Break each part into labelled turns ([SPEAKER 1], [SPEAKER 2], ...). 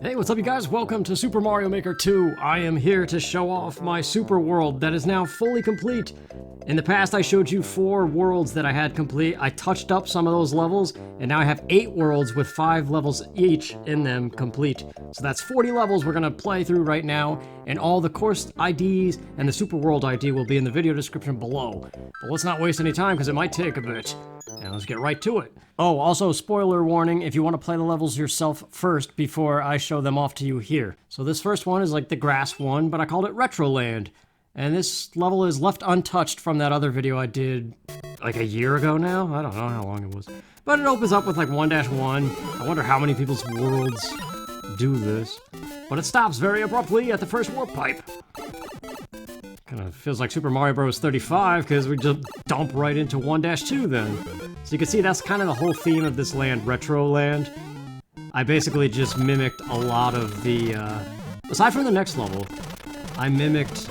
[SPEAKER 1] Hey, what's up you guys? Welcome to Super Mario Maker 2. I am here to show off my super world that is now fully complete. In the past I showed you 4 worlds that I had complete. I touched up some of those levels, and now I have 8 worlds with 5 levels each in them complete. So that's 40 levels we're gonna play through right now, and all the course IDs and the super world ID will be in the video description below. But let's not waste any time because it might take a bit. And let's get right to it. Oh, also spoiler warning, if you want to play the levels yourself first before I show them off to you here. So this first one is like the grass one, but I called it Retroland. And this level is left untouched from that other video I did like a year ago now? I don't know how long it was. But it opens up with like 1-1. I wonder how many people's worlds do this. But it stops very abruptly at the first warp pipe. Kind of feels like Super Mario Bros. 35 because we just dump right into 1-2 then. So you can see that's kind of the whole theme of this land, Retro Land. I basically just mimicked a lot of the, aside from the next level, I mimicked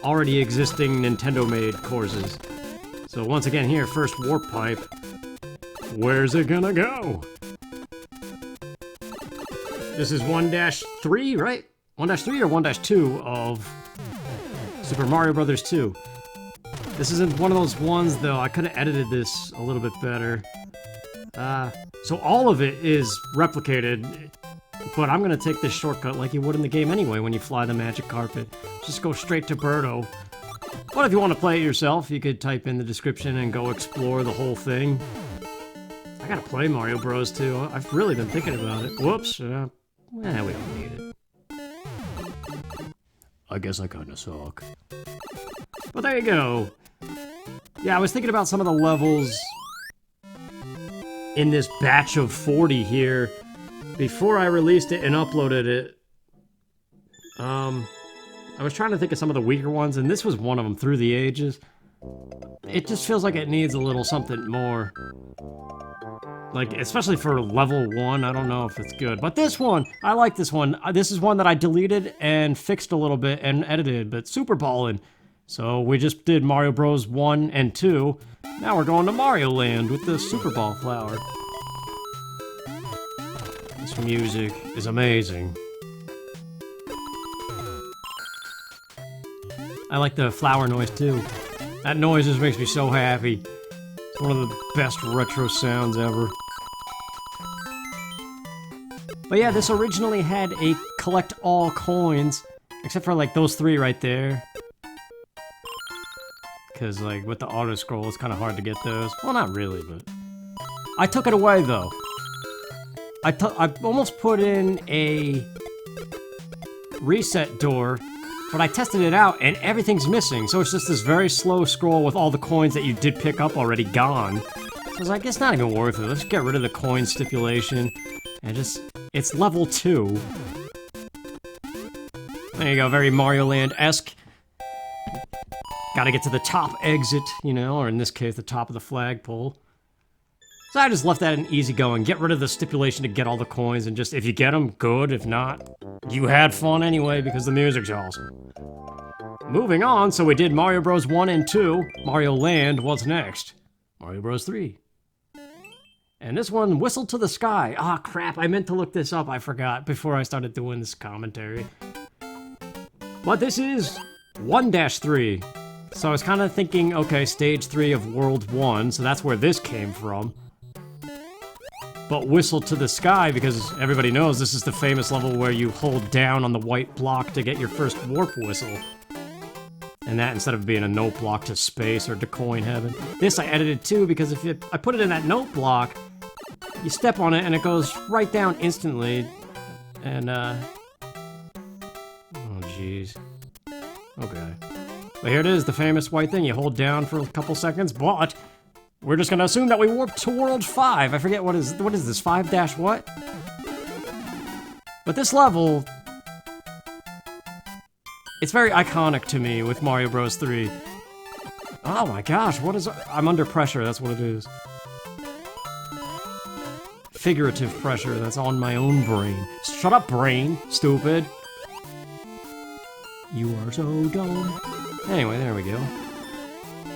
[SPEAKER 1] already existing Nintendo-made courses. So once again here, first warp pipe. Where's it gonna go? This is 1-3, right? 1-3 or 1-2 of Super Mario Bros. 2. This isn't one of those ones, though. I could have edited this a little bit better. So all of it is replicated, but I'm going to take this shortcut like you would in the game anyway when you fly the magic carpet. Just go straight to Birdo. But if you want to play it yourself, you could type in the description and go explore the whole thing. I gotta play Mario Bros. 2. I've really been thinking about it. Whoops. We don't need it. I guess I kinda suck. But there you go. Yeah, I was thinking about some of the levels in this batch of 40 here before I released it and uploaded it. I was trying to think of some of the weaker ones, and this was one of them, Through the Ages. It just feels like it needs a little something more. Like, especially for level 1, I don't know if it's good. But this one, I like this one. This is one that I deleted and fixed a little bit and edited, but Superballin. So we just did Mario Bros. 1 and 2. Now we're going to Mario Land with the Super Ball flower. This music is amazing. I like the flower noise too. That noise just makes me so happy. It's one of the best retro sounds ever. But yeah, this originally had a collect all coins, except for like those 3 right there. Because like with the auto scroll, it's kind of hard to get those. Well, not really, but I took it away though. I almost put in a reset door, but I tested it out and everything's missing. So it's just this very slow scroll with all the coins that you did pick up already gone. So I was like, it's not even worth it. Let's get rid of the coin stipulation and just, it's level 2. There you go, very Mario Land-esque. Gotta get to the top exit, you know, or in this case, the top of the flagpole. So I just left that in easy going. Get rid of the stipulation to get all the coins, and just, if you get them, good. If not, you had fun anyway, because the music's awesome. Moving on, so we did Mario Bros. 1 and 2. Mario Land, what's next? Mario Bros. 3. And this one, Whistle to the Sky. Ah, crap, I meant to look this up. I forgot before I started doing this commentary. But this is 1-3. So I was kind of thinking, okay, stage 3 of World 1, so that's where this came from. But Whistle to the Sky, because everybody knows this is the famous level where you hold down on the white block to get your first warp whistle. And that instead of being a note block to space or to coin heaven. This I edited too, because if I put it in that note block, you step on it and it goes right down instantly. And, oh jeez. Okay. But here it is, the famous white thing. You hold down for a couple seconds, but we're just gonna assume that we warped to World 5. I forget what is this, 5-what? But this level, it's very iconic to me with Mario Bros. 3. Oh my gosh, what is... I'm under pressure, that's what it is. Figurative pressure, that's on my own brain. Shut up, brain, stupid. You are so dumb. Anyway, there we go.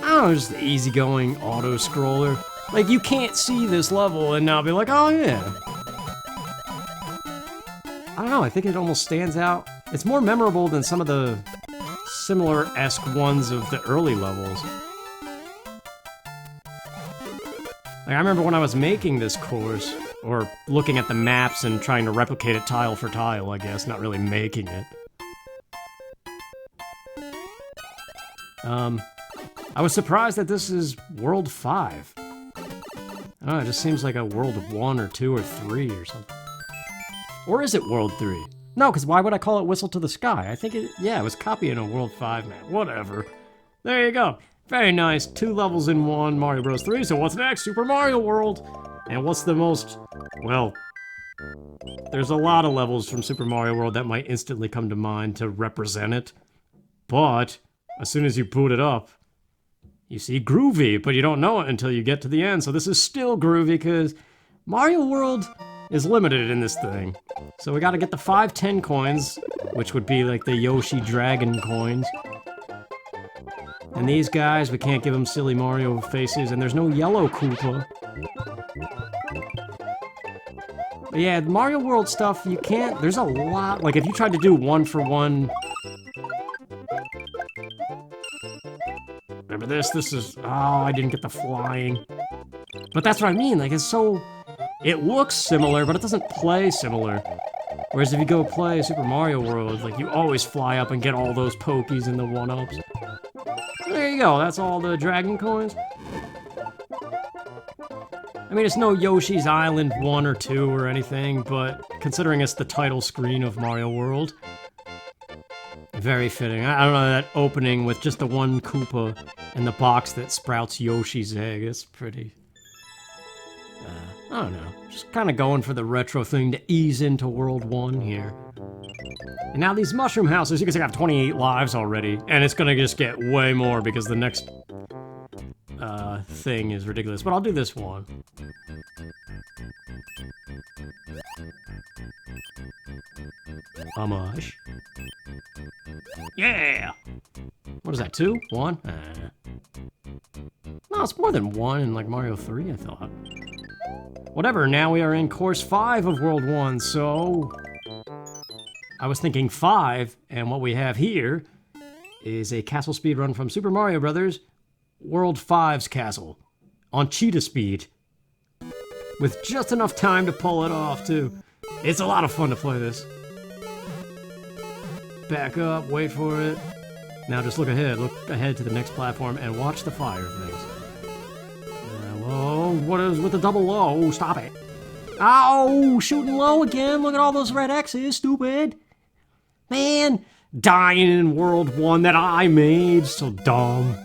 [SPEAKER 1] I don't know, just the easygoing auto-scroller. Like, you can't see this level and now be like, oh yeah. I don't know, I think it almost stands out. It's more memorable than some of the similar-esque ones of the early levels. Like, I remember when I was making this course, or looking at the maps and trying to replicate it tile for tile, I guess, not really making it. I was surprised that this is World 5. I don't know, it just seems like a World 1 or 2 or 3 or something. Or is it World 3? No, because why would I call it Whistle to the Sky? I think it, yeah, it was copying a World 5 map. Whatever. There you go. Very nice. 2 levels in 1, Mario Bros. 3. So what's next? Super Mario World. And what's the most... Well, there's a lot of levels from Super Mario World that might instantly come to mind to represent it. But, as soon as you boot it up, you see Groovy, but you don't know it until you get to the end. So this is still Groovy, because Mario World is limited in this thing. So we gotta get the 5 10 coins, which would be like the Yoshi Dragon coins. And these guys, we can't give them silly Mario faces, and there's no yellow Koopa. But yeah, Mario World stuff, you can't... There's a lot... Like, if you tried to do 1-for-1... Remember this? This is... Oh, I didn't get the flying. But that's what I mean, like, it's so... It looks similar, but it doesn't play similar. Whereas if you go play Super Mario World, like, you always fly up and get all those pokies and the 1-ups. There you go, that's all the Dragon Coins. I mean, it's no Yoshi's Island 1 or 2 or anything, but considering it's the title screen of Mario World, very fitting. I don't know, that opening with just the one Koopa and the box that sprouts Yoshi's egg, it's pretty... I don't know, just kind of going for the retro thing to ease into World 1 here. And now these mushroom houses, you can see I have 28 lives already, and it's gonna just get way more because the next thing is ridiculous. But I'll do this one. Mush. Yeah! What is that, 2? 1? No, it's more than 1 in like Mario 3, I thought. Whatever, now we are in course 5 of World 1, so... I was thinking 5, and what we have here is a castle speedrun from Super Mario Bros. World 5's castle, on cheetah speed. With just enough time to pull it off, too. It's a lot of fun to play this. Back up, wait for it. Now just look ahead to the next platform and watch the fire things. Hello, what is with the double low? Stop it. Ow, shooting low again, look at all those red X's, stupid. Man, dying in World 1 that I made, so dumb.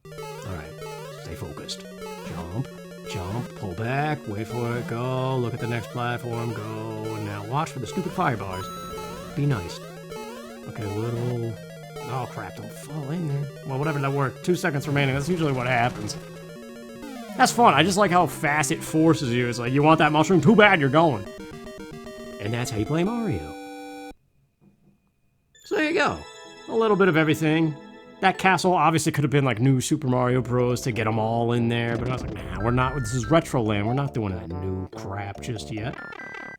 [SPEAKER 1] Alright, stay focused. Jump, jump, pull back, wait for it, go, look at the next platform, go, and now watch for the stupid fire bars. Be nice. Okay, little... Oh crap, don't fall in there. Well, whatever, that worked. 2 seconds remaining, that's usually what happens. That's fun, I just like how fast it forces you. It's like, you want that mushroom? Too bad, you're going. And that's how you play Mario. So there you go. A little bit of everything. That castle obviously could have been like new Super Mario Bros. To get them all in there, but I was like, nah, we're not, this is Retro Land, we're not doing that new crap just yet.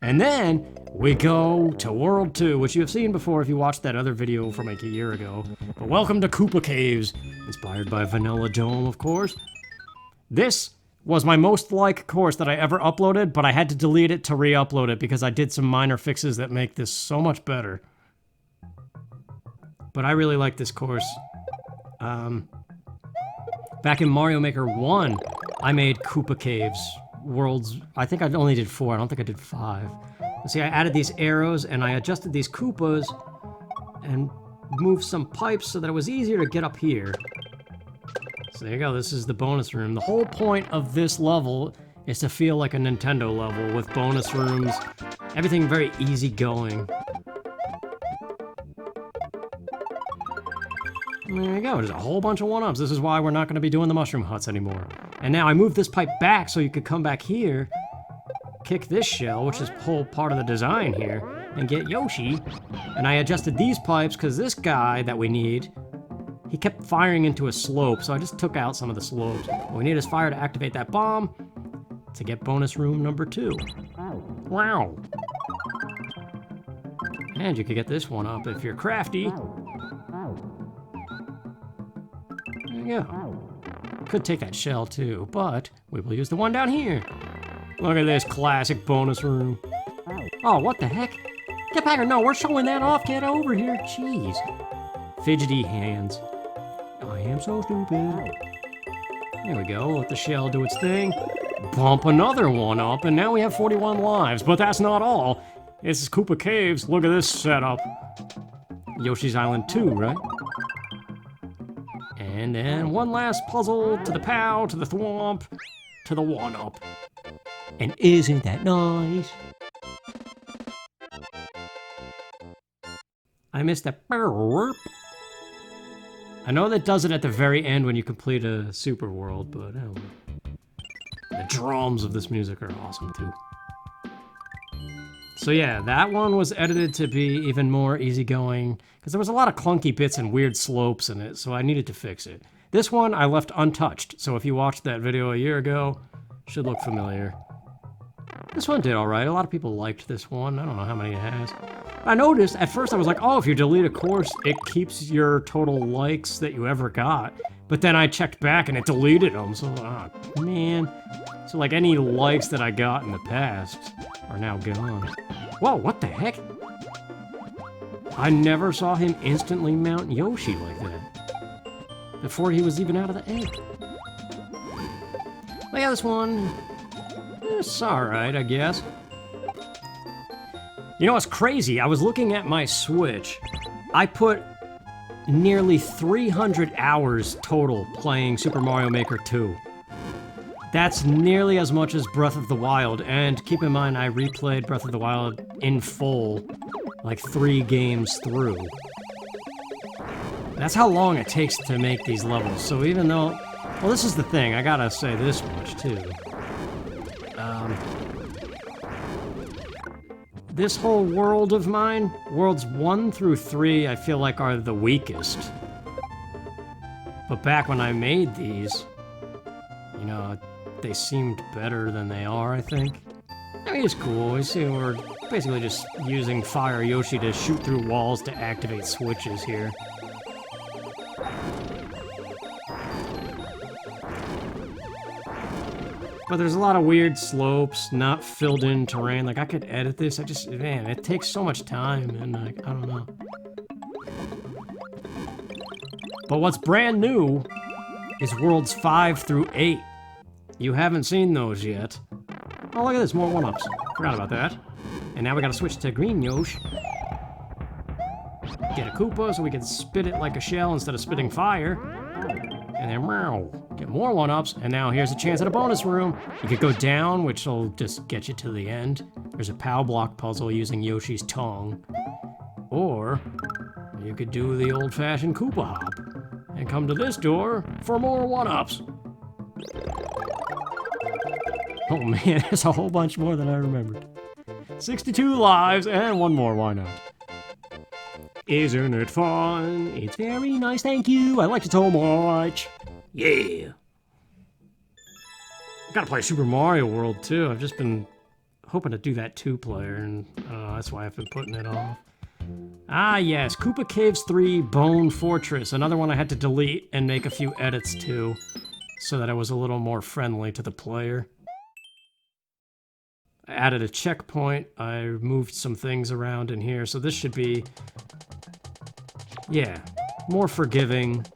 [SPEAKER 1] And then, we go to World 2, which you have seen before if you watched that other video from like a year ago. But welcome to Koopa Caves, inspired by Vanilla Dome, of course. This was my most like course that I ever uploaded, but I had to delete it to re-upload it because I did some minor fixes that make this so much better. But I really like this course. Back in Mario Maker 1, I made Koopa Caves. Worlds, I think I only did 4, I don't think I did 5. See, I added these arrows and I adjusted these Koopas and moved some pipes so that it was easier to get up here. So there you go, this is the bonus room. The whole point of this level is to feel like a Nintendo level with bonus rooms, everything very easy going. And there you go, there's a whole bunch of 1-ups. This is why we're not going to be doing the mushroom huts anymore. And now I moved this pipe back so you could come back here, kick this shell, which is whole part of the design here, and get Yoshi. And I adjusted these pipes because this guy that we need, he kept firing into a slope, so I just took out some of the slopes. What we need is fire to activate that bomb to get bonus room number 2. Wow. And you could get this one up if you're crafty. There you go. Could take that shell too, but we will use the one down here. Look at this classic bonus room. Oh, what the heck? Get back here. No, we're showing that off. Get over here. Jeez. Fidgety hands. I am so stupid. There we go. Let the shell do its thing. Bump another one up, and now we have 41 lives. But that's not all. This is Koopa Caves. Look at this setup. Yoshi's Island 2, right? And then one last puzzle to the POW, to the Thwomp, to the 1-up. And isn't that nice? I missed a burp. I know that does it at the very end when you complete a super world, but I don't know. The drums of this music are awesome too. So yeah, that one was edited to be even more easygoing, because there was a lot of clunky bits and weird slopes in it, so I needed to fix it. This one I left untouched, so if you watched that video a year ago, it should look familiar. This one did alright, a lot of people liked this one, I don't know how many it has. I noticed, at first I was like, oh, if you delete a course, it keeps your total likes that you ever got. But then I checked back and it deleted them, so, oh, man. So like any likes that I got in the past are now gone. Whoa, what the heck? I never saw him instantly mount Yoshi like that. Before he was even out of the egg. Oh yeah, this one, it's alright, I guess. You know what's crazy? I was looking at my Switch. I put nearly 300 hours total playing Super Mario Maker 2. That's nearly as much as Breath of the Wild, and keep in mind I replayed Breath of the Wild in full, like 3 games through. That's how long it takes to make these levels, so even though... Well, this is the thing, I gotta say this much, too. This whole world of mine, worlds 1 through 3, I feel like are the weakest. But back when I made these, you know, they seemed better than they are, I think. I mean, it's cool. You see, we're basically just using Fire Yoshi to shoot through walls to activate switches here. But there's a lot of weird slopes, not filled in terrain. Like, I could edit this. Man, it takes so much time, and like, I don't know. But what's brand new is worlds 5 through 8. You haven't seen those yet. Oh, look at this, more 1-ups. Forgot about that. And now we gotta switch to green Yoshi. Get a Koopa so we can spit it like a shell instead of spitting fire. And then, meow. Get more 1-ups, and now here's a chance at a bonus room. You could go down, which will just get you to the end. There's a POW block puzzle using Yoshi's tongue. Or, you could do the old-fashioned Koopa hop, and come to this door for more 1-ups. Oh man, there's a whole bunch more than I remembered. 62 lives, and one more, why not? Isn't it fun? It's very nice, thank you. I like it so much. Yeah. Gotta play Super Mario World too. I've just been hoping to do that 2-player, and that's why I've been putting it off. Ah yes, Koopa Caves 3 Bone Fortress. Another one I had to delete and make a few edits to, so that it was a little more friendly to the player. I added a checkpoint. I moved some things around in here, so this should be, yeah, more forgiving.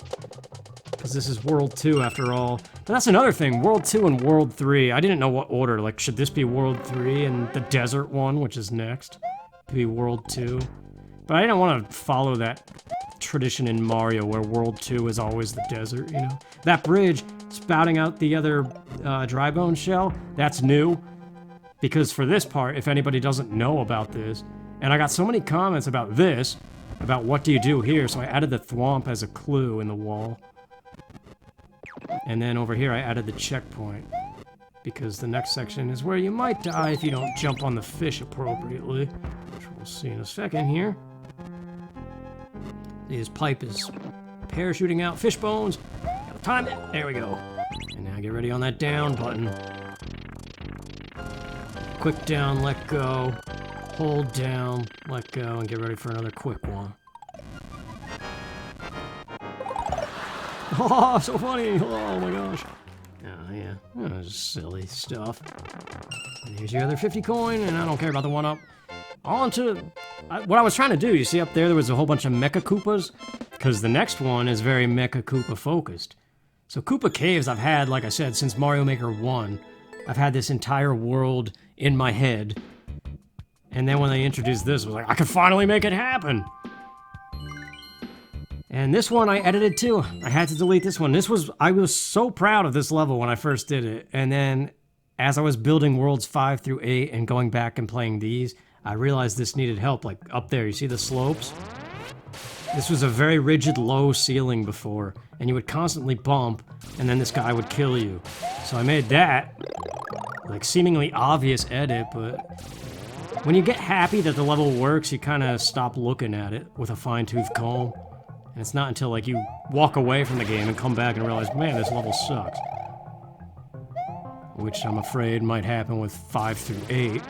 [SPEAKER 1] Because this is World 2 after all. But that's another thing, World 2 and World 3. I didn't know what order, like should this be World 3 and the desert one, which is next, be World 2? But I didn't want to follow that tradition in Mario where World 2 is always the desert, you know? That bridge spouting out the other dry bone shell, that's new. Because for this part, if anybody doesn't know about this, and I got so many comments about this, about what do you do here, so I added the thwomp as a clue in the wall. And then over here I added the checkpoint, because the next section is where you might die if you don't jump on the fish appropriately, which we'll see in a second here. His pipe is parachuting out fish bones. Gotta time it. There we go. And now get ready on that down button. Quick down, let go. Hold down. let go and get ready for another quick one. Oh, so funny! Oh my gosh. Oh yeah, oh, silly stuff. And here's your other 50 coin, and I don't care about the 1-up. On to... what I was trying to do, you see up there was a whole bunch of Mecha Koopas? Because the next one is very Mecha Koopa focused. So Koopa Caves I've had, like I said, since Mario Maker 1. I've had this entire world in my head. And then when they introduced this, I was like, I can finally make it happen! And this one I edited too. I had to delete this one. I was so proud of this level when I first did it. And then as I was building worlds 5 through 8 and going back and playing these, I realized this needed help. Like up there, you see the slopes? This was a very rigid low ceiling before, and you would constantly bump, and then this guy would kill you. So I made that, like, seemingly obvious edit, but when you get happy that the level works, you kind of stop looking at it with a fine-tooth comb. And it's not until, like, you walk away from the game and come back and realize, man, this level sucks. Which I'm afraid might happen with 5 through 8.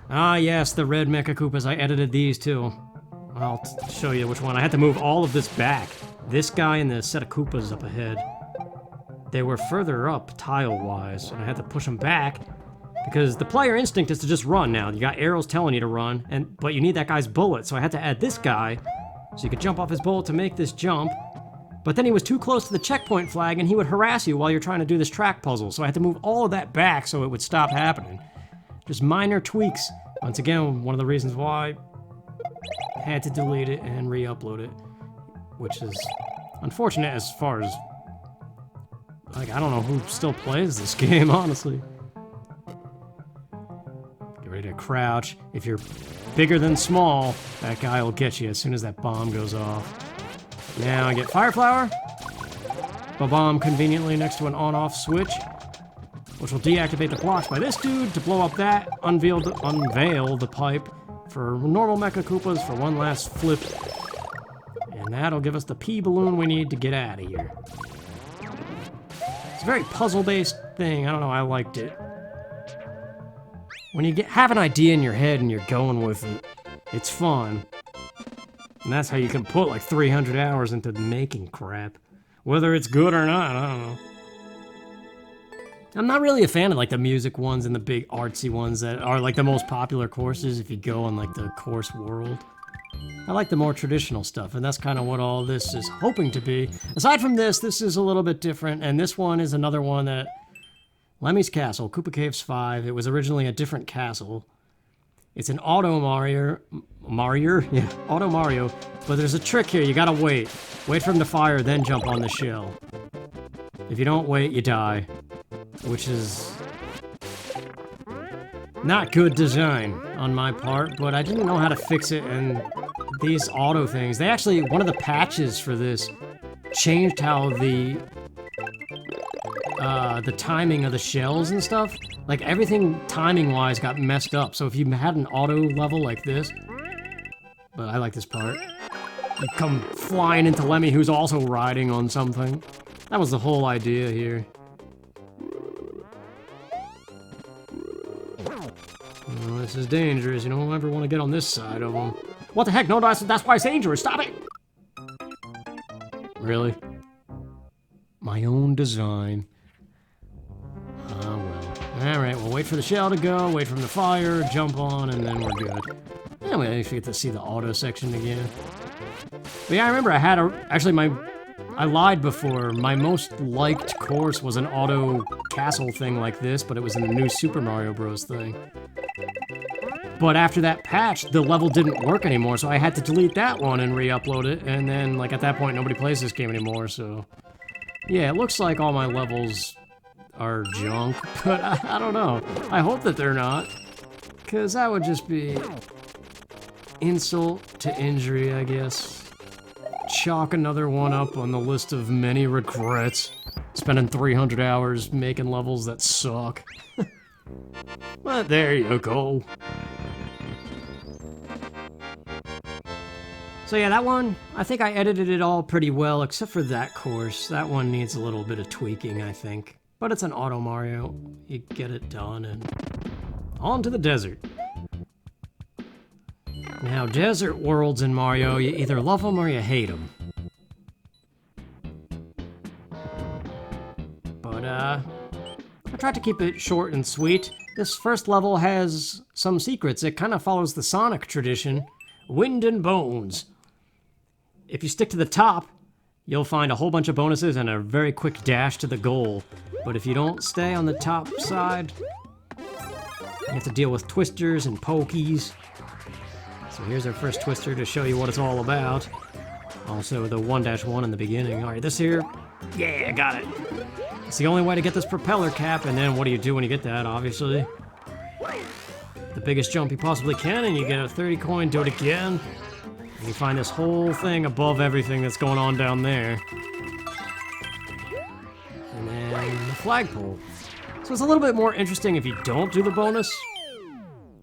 [SPEAKER 1] Ah, yes, the red Mecha Koopas. I edited these, too. I'll show you which one. I had to move all of this back. This guy and the set of Koopas up ahead. They were further up, tile-wise, and I had to push them back because the player instinct is to just run now. You got arrows telling you to run, but you need that guy's bullet, so I had to add this guy so you could jump off his bullet to make this jump. But then he was too close to the checkpoint flag, and he would harass you while you're trying to do this track puzzle, so I had to move all of that back so it would stop happening. Just minor tweaks. Once again, one of the reasons why I had to delete it and re-upload it, which is unfortunate as far as, like, I don't know who still plays this game, honestly. Get ready to crouch. If you're bigger than small, that guy will get you as soon as that bomb goes off. Now I get Fire Flower. A bomb conveniently next to an on-off switch, which will deactivate the blocks by this dude to blow up that, unveil the pipe for normal Mecha Koopas for one last flip. And that'll give us the P balloon we need to get out of here. It's a very puzzle-based thing. I don't know, I liked it. When you have an idea in your head and you're going with it, it's fun. And that's how you can put like 300 hours into making crap. Whether it's good or not, I don't know. I'm not really a fan of like the music ones and the big artsy ones that are like the most popular courses if you go on like the course world. I like the more traditional stuff, and that's kind of what all this is hoping to be. Aside from this is a little bit different, and this one is another one that... Lemmy's Castle, Koopa Caves 5. It was originally a different castle. It's an Auto Mario... Yeah, Auto Mario. But there's a trick here, you gotta wait. Wait for him to fire, then jump on the shell. If you don't wait, you die. Which is... not good design on my part, but I didn't know how to fix it, and these auto things... They actually, one of the patches for this changed how the timing of the shells and stuff. Like, everything timing-wise got messed up, so if you had an auto level like this... But I like this part. You come flying into Lemmy, who's also riding on something. That was the whole idea here. Oh, this is dangerous. You don't ever want to get on this side of them. What the heck? No, that's why it's dangerous. Stop it! Really? My own design. Oh, well. Alright, we'll wait for the shell to go, wait for him to fire, jump on, and then we're good. Yeah, we actually get to see the auto section again. But yeah, I remember I had I lied before. My most liked course was an auto castle thing like this, but it was in the new Super Mario Bros. Thing. But after that patch, the level didn't work anymore, so I had to delete that one and re-upload it, and then, like, at that point, nobody plays this game anymore, so... Yeah, it looks like all my levels are junk, but I don't know. I hope that they're not, because that would just be insult to injury, I guess. Chalk another one up on the list of many regrets. Spending 300 hours making levels that suck. But there you go. So yeah, that one, I think I edited it all pretty well, except for that course. That one needs a little bit of tweaking, I think. But it's an Auto Mario. You get it done, and on to the desert. Now, desert worlds in Mario, you either love them or you hate them. But, I tried to keep it short and sweet. This first level has some secrets. It kind of follows the Sonic tradition. Wind and bones. If you stick to the top, you'll find a whole bunch of bonuses and a very quick dash to the goal. But if you don't stay on the top side, you have to deal with twisters and pokies. So here's our first twister to show you what it's all about. Also the 1-1 in the beginning. All right, this here, yeah, got it. It's the only way to get this propeller cap, and then what do you do when you get that, obviously? The biggest jump you possibly can, and you get a 30 coin, do it again. And you find this whole thing above everything that's going on down there. And then the flagpole. So it's a little bit more interesting if you don't do the bonus.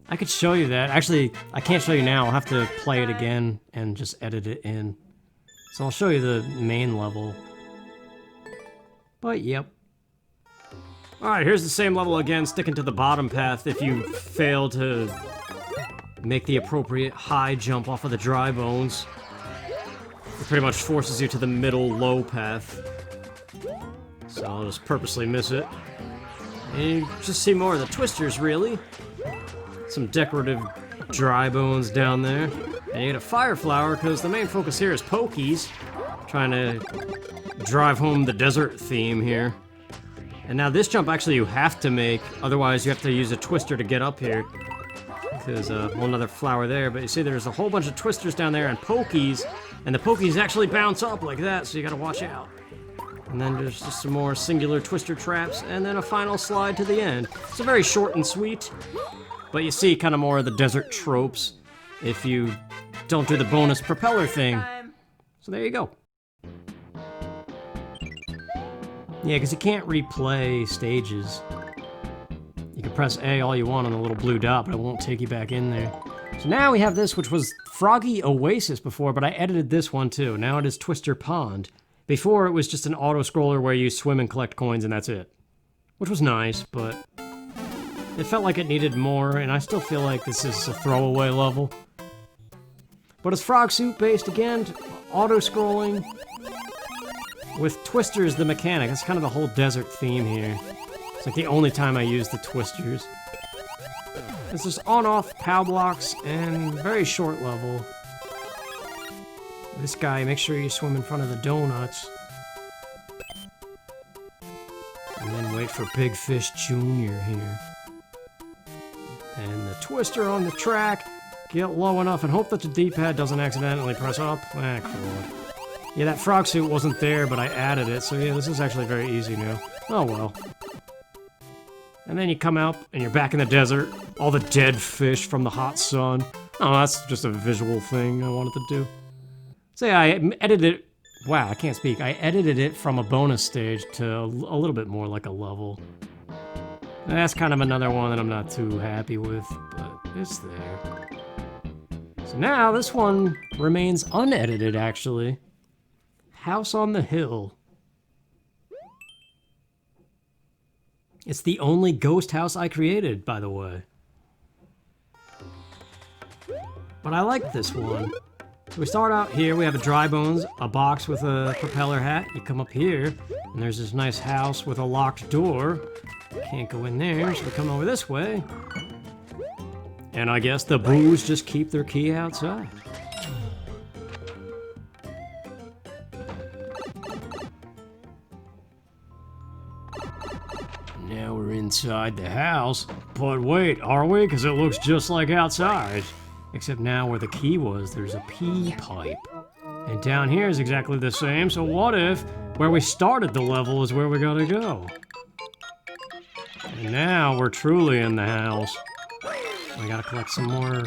[SPEAKER 1] I could show you that. Actually, I can't show you now. I'll have to play it again and just edit it in. So I'll show you the main level. But yep. Alright, here's the same level again, sticking to the bottom path if you fail to make the appropriate high jump off of the dry bones. It pretty much forces you to the middle low path. So I'll just purposely miss it. And you just see more of the twisters, really. Some decorative dry bones down there. And you get a fire flower, because the main focus here is pokies. Trying to drive home the desert theme here. And now this jump actually you have to make, otherwise you have to use a twister to get up here. There's one other flower there, but you see there's a whole bunch of twisters down there and pokies, and the pokies actually bounce up like that, so you gotta watch out. And then there's just some more singular twister traps, and then a final slide to the end. It's a very short and sweet, but you see kind of more of the desert tropes if you don't do the bonus propeller thing. So there you go. Yeah, because you can't replay stages. You can press A all you want on the little blue dot, but it won't take you back in there. So now we have this, which was Froggy Oasis before, but I edited this one too. Now it is Twister Pond. Before, it was just an auto-scroller where you swim and collect coins and that's it. Which was nice, but it felt like it needed more, and I still feel like this is a throwaway level. But it's frog suit based again, auto-scrolling. With twisters, the mechanic, that's kind of the whole desert theme here. It's like the only time I use the twisters. It's just on-off POW blocks and very short level. This guy, make sure you swim in front of the donuts. And then wait for Big Fish Jr. here. And the twister on the track. Get low enough and hope that the D-pad doesn't accidentally press up. Ah, cool. Yeah, that frog suit wasn't there, but I added it, so yeah, this is actually very easy now. Oh well. And then you come out, and you're back in the desert. All the dead fish from the hot sun. Oh, that's just a visual thing I wanted to do. So yeah, I edited it... Wow, I can't speak. I edited it from a bonus stage to a little bit more like a level. And that's kind of another one that I'm not too happy with, but it's there. So now, this one remains unedited, actually. House on the Hill. It's the only ghost house I created, by the way. But I like this one. So we start out here, we have a dry bones, a box with a propeller hat. You come up here, and there's this nice house with a locked door. Can't go in there, so we come over this way. And I guess the boos just keep their key outside. Now we're inside the house. But wait, are we? Because it looks just like outside. Except now where the key was, there's a pee pipe. And down here is exactly the same, so what if where we started the level is where we gotta go? And now we're truly in the house. I gotta collect some more,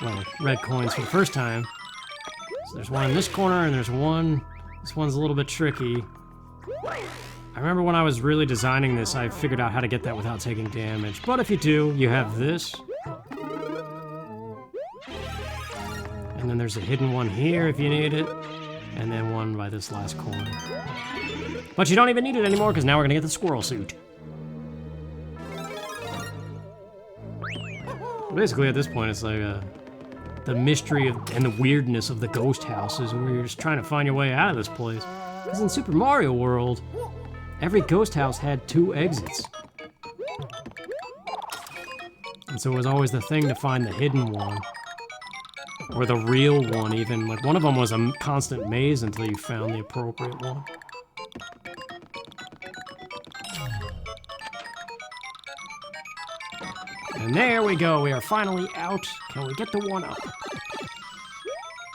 [SPEAKER 1] well, red coins for the first time. So there's one in this corner, and there's one... This one's a little bit tricky. I remember when I was really designing this, I figured out how to get that without taking damage. But if you do, you have this. And then there's a hidden one here if you need it. And then one by this last corner. But you don't even need it anymore, because now we're gonna get the squirrel suit. Basically, at this point, it's like a the mystery and the weirdness of the ghost houses, where you're just trying to find your way out of this place. Because in Super Mario World, every ghost house had 2 exits. And so it was always the thing to find the hidden one. Or the real one, even. Like, one of them was a constant maze until you found the appropriate one. And there we go, we are finally out. Can we get the 1-up?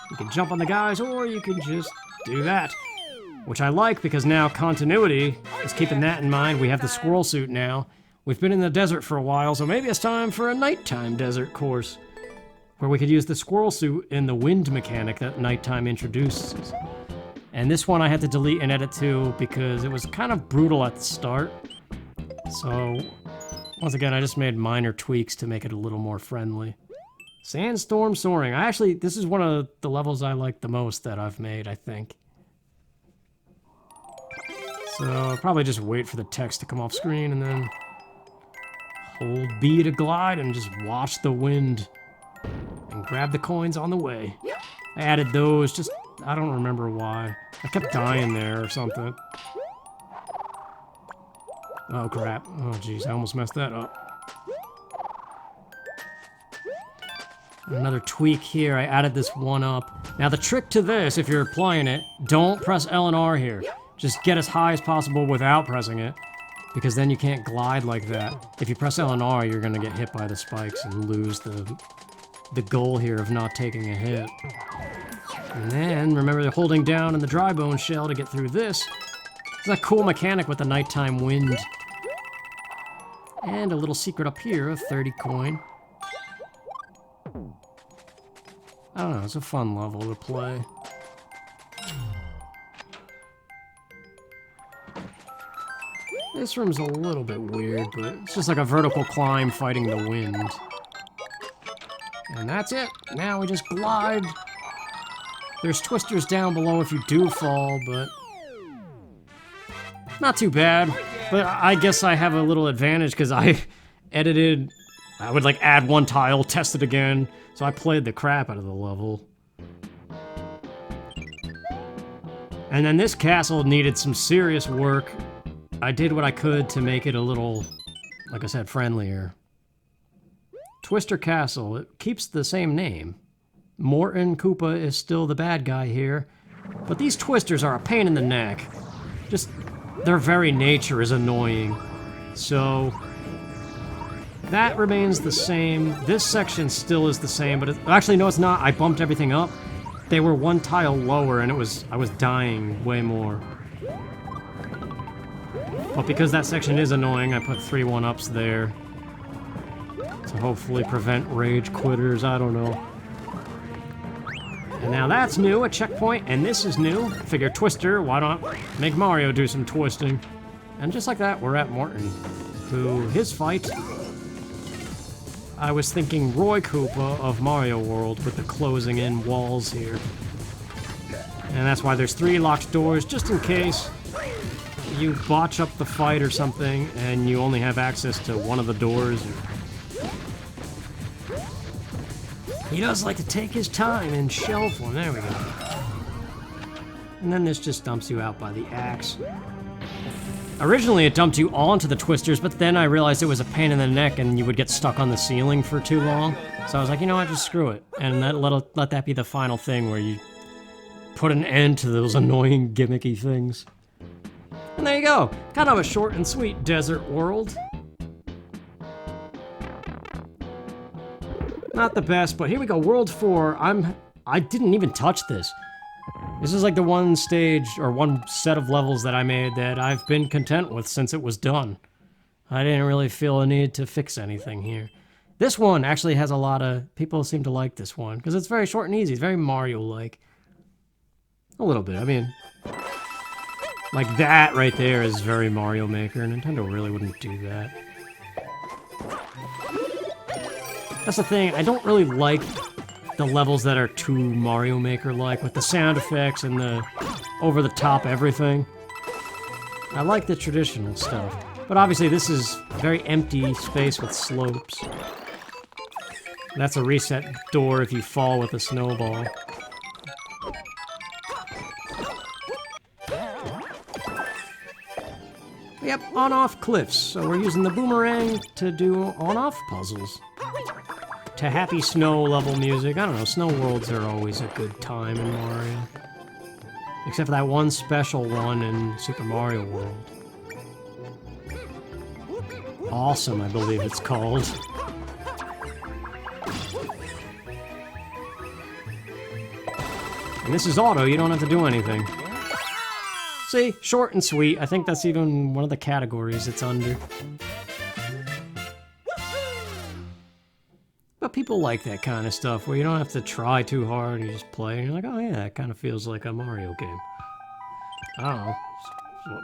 [SPEAKER 1] You can jump on the guys, or you can just do that. Which I like, because now continuity is keeping that in mind. We have the squirrel suit now. We've been in the desert for a while, so maybe it's time for a nighttime desert course, where we could use the squirrel suit in the wind mechanic that nighttime introduces. And this one I had to delete and edit too, because it was kind of brutal at the start. So, once again, I just made minor tweaks to make it a little more friendly. Sandstorm Soaring. This is one of the levels I like the most that I've made, I think. So, I'll probably just wait for the text to come off screen and then hold B to glide and just watch the wind and grab the coins on the way. I added those, just, I don't remember why. I kept dying there or something. Oh crap. Oh jeez, I almost messed that up. Another tweak here, I added this 1-up. Now the trick to this, if you're applying it, don't press L and R here. Just get as high as possible without pressing it, because then you can't glide like that. If you press L and R, you're gonna get hit by the spikes and lose the goal here of not taking a hit. And then, remember holding down in the dry bone shell to get through this. It's a cool mechanic with the nighttime wind. And a little secret up here, a 30 coin. I don't know, it's a fun level to play. This room's a little bit weird, but it's just like a vertical climb fighting the wind. And that's it. Now we just glide. There's twisters down below if you do fall, but not too bad. But I guess I have a little advantage because I edited, I would like add 1 tile, test it again. So I played the crap out of the level. And then this castle needed some serious work. I did what I could to make it a little, like I said, friendlier. Twister Castle, it keeps the same name. Morton Koopa is still the bad guy here. But these twisters are a pain in the neck. Just, their very nature is annoying. So, that remains the same. This section still is the same, but actually, no, it's not. I bumped everything up. They were 1 tile lower, and I was dying way more. But because that section is annoying, I put 3 1-ups there. To hopefully prevent rage quitters, I don't know. And now that's new, a checkpoint, and this is new. Figure Twister, why not make Mario do some twisting? And just like that, we're at Morton, who, his fight, I was thinking Roy Koopa of Mario World with the closing in walls here. And that's why there's 3 locked doors, just in case you botch up the fight or something and you only have access to one of the doors. He does like to take his time and shelf one. There we go. And then this just dumps you out by the axe. Originally it dumped you onto the twisters, but then I realized it was a pain in the neck and you would get stuck on the ceiling for too long. So I was like, you know what, just screw it. And let that be the final thing where you put an end to those annoying gimmicky things. And there you go. Kind of a short and sweet desert world. Not the best, but here we go. World 4. I didn't even touch this. This is like the one stage, or one set of levels that I made that I've been content with since it was done. I didn't really feel a need to fix anything here. This one actually has a lot of... People seem to like this one, because it's very short and easy. It's very Mario-like. A little bit, I mean... Like that right there is very Mario Maker. Nintendo really wouldn't do that. That's the thing, I don't really like the levels that are too Mario Maker-like, with the sound effects and the over-the-top everything. I like the traditional stuff. But obviously this is very empty space with slopes. That's a reset door if you fall with a snowball. Yep, on-off cliffs. So we're using the boomerang to do on-off puzzles. To happy snow level music. I don't know, snow worlds are always a good time in Mario. Except for that one special one in Super Mario World. Awesome, I believe it's called. And this is auto, you don't have to do anything. See, short and sweet. I think that's even one of the categories it's under. But people like that kind of stuff where you don't have to try too hard, you just play and you're like, oh yeah, it kind of feels like a Mario game. I don't know.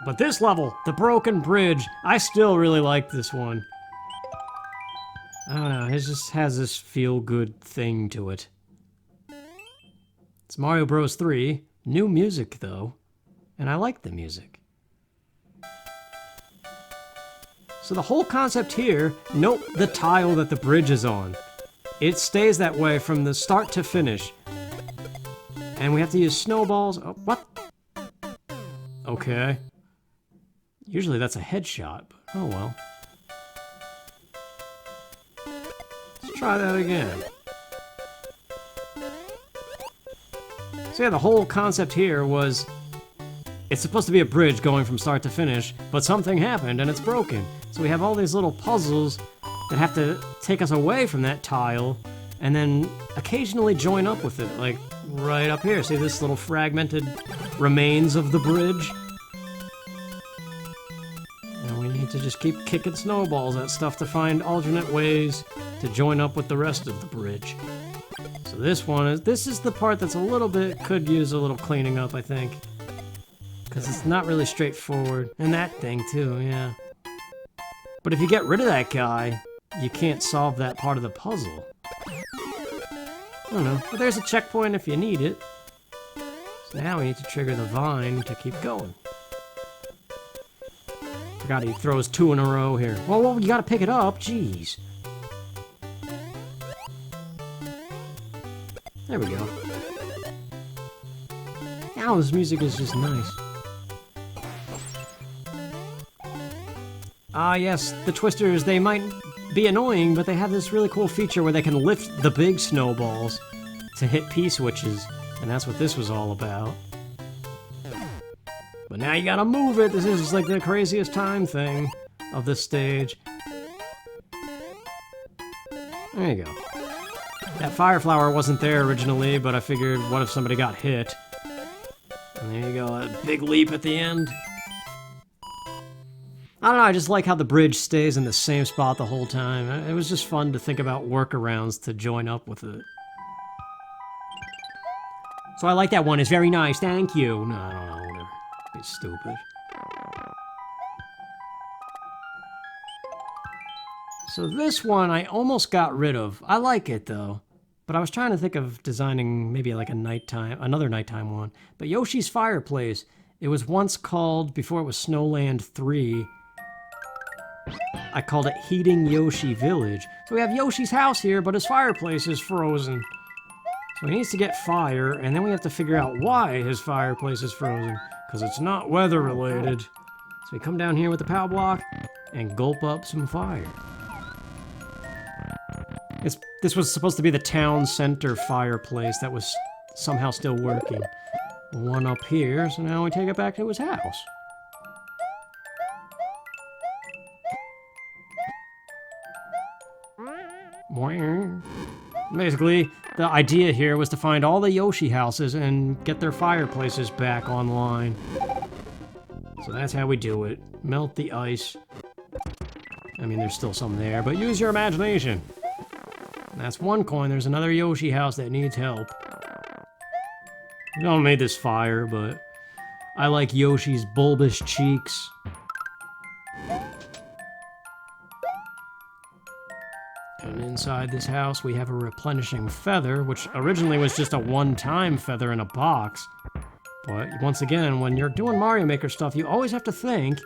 [SPEAKER 1] But this level, the broken bridge, I still really like this one. I don't know, it just has this feel-good thing to it. It's Mario Bros. 3, new music though, and I like the music. So the whole concept here, note the tile that the bridge is on. It stays that way from the start to finish. And we have to use snowballs. Oh, what? Okay. Usually that's a headshot, but oh well. Let's try that again. So yeah, the whole concept here was it's supposed to be a bridge going from start to finish, but something happened and it's broken. So we have all these little puzzles that have to take us away from that tile and then occasionally join up with it, like right up here. See this little fragmented remains of the bridge? And we need to just keep kicking snowballs at stuff to find alternate ways to join up with the rest of the bridge. So this is the part that's a little bit, could use a little cleaning up, I think. Because it's not really straightforward. And that thing too, yeah. But if you get rid of that guy, you can't solve that part of the puzzle. I don't know, but there's a checkpoint if you need it. So now we need to trigger the vine to keep going. Forgot he throws 2 in a row here. Well, you gotta pick it up, jeez. There we go. Now this music is just nice. Ah yes, the twisters, they might be annoying, but they have this really cool feature where they can lift the big snowballs to hit P-switches, and that's what this was all about. But now you gotta move it! This is just like the craziest time thing of this stage. There you go. That fire flower wasn't there originally, but I figured, what if somebody got hit? And there you go, a big leap at the end. I don't know, I just like how the bridge stays in the same spot the whole time. It was just fun to think about workarounds to join up with it. So I like that one, it's very nice, thank you. No, I don't know, whatever. It's stupid. So this one I almost got rid of. I like it though. But I was trying to think of designing maybe like another nighttime one. But Yoshi's Fireplace, it was once called, before it was Snowland 3, I called it Heating Yoshi Village. So we have Yoshi's house here, but his fireplace is frozen. So he needs to get fire, and then we have to figure out why his fireplace is frozen. Because it's not weather related. So we come down here with the power block and gulp up some fire. This was supposed to be the town center fireplace that was somehow still working. One up here, so now we take it back to his house. Basically, the idea here was to find all the Yoshi houses and get their fireplaces back online. So that's how we do it. Melt the ice. I mean, there's still some there, but use your imagination. That's one coin. There's another Yoshi house that needs help. I don't made this fire, but I like Yoshi's bulbous cheeks. And inside this house, we have a replenishing feather, which originally was just a one-time feather in a box. But once again, when you're doing Mario Maker stuff, you always have to think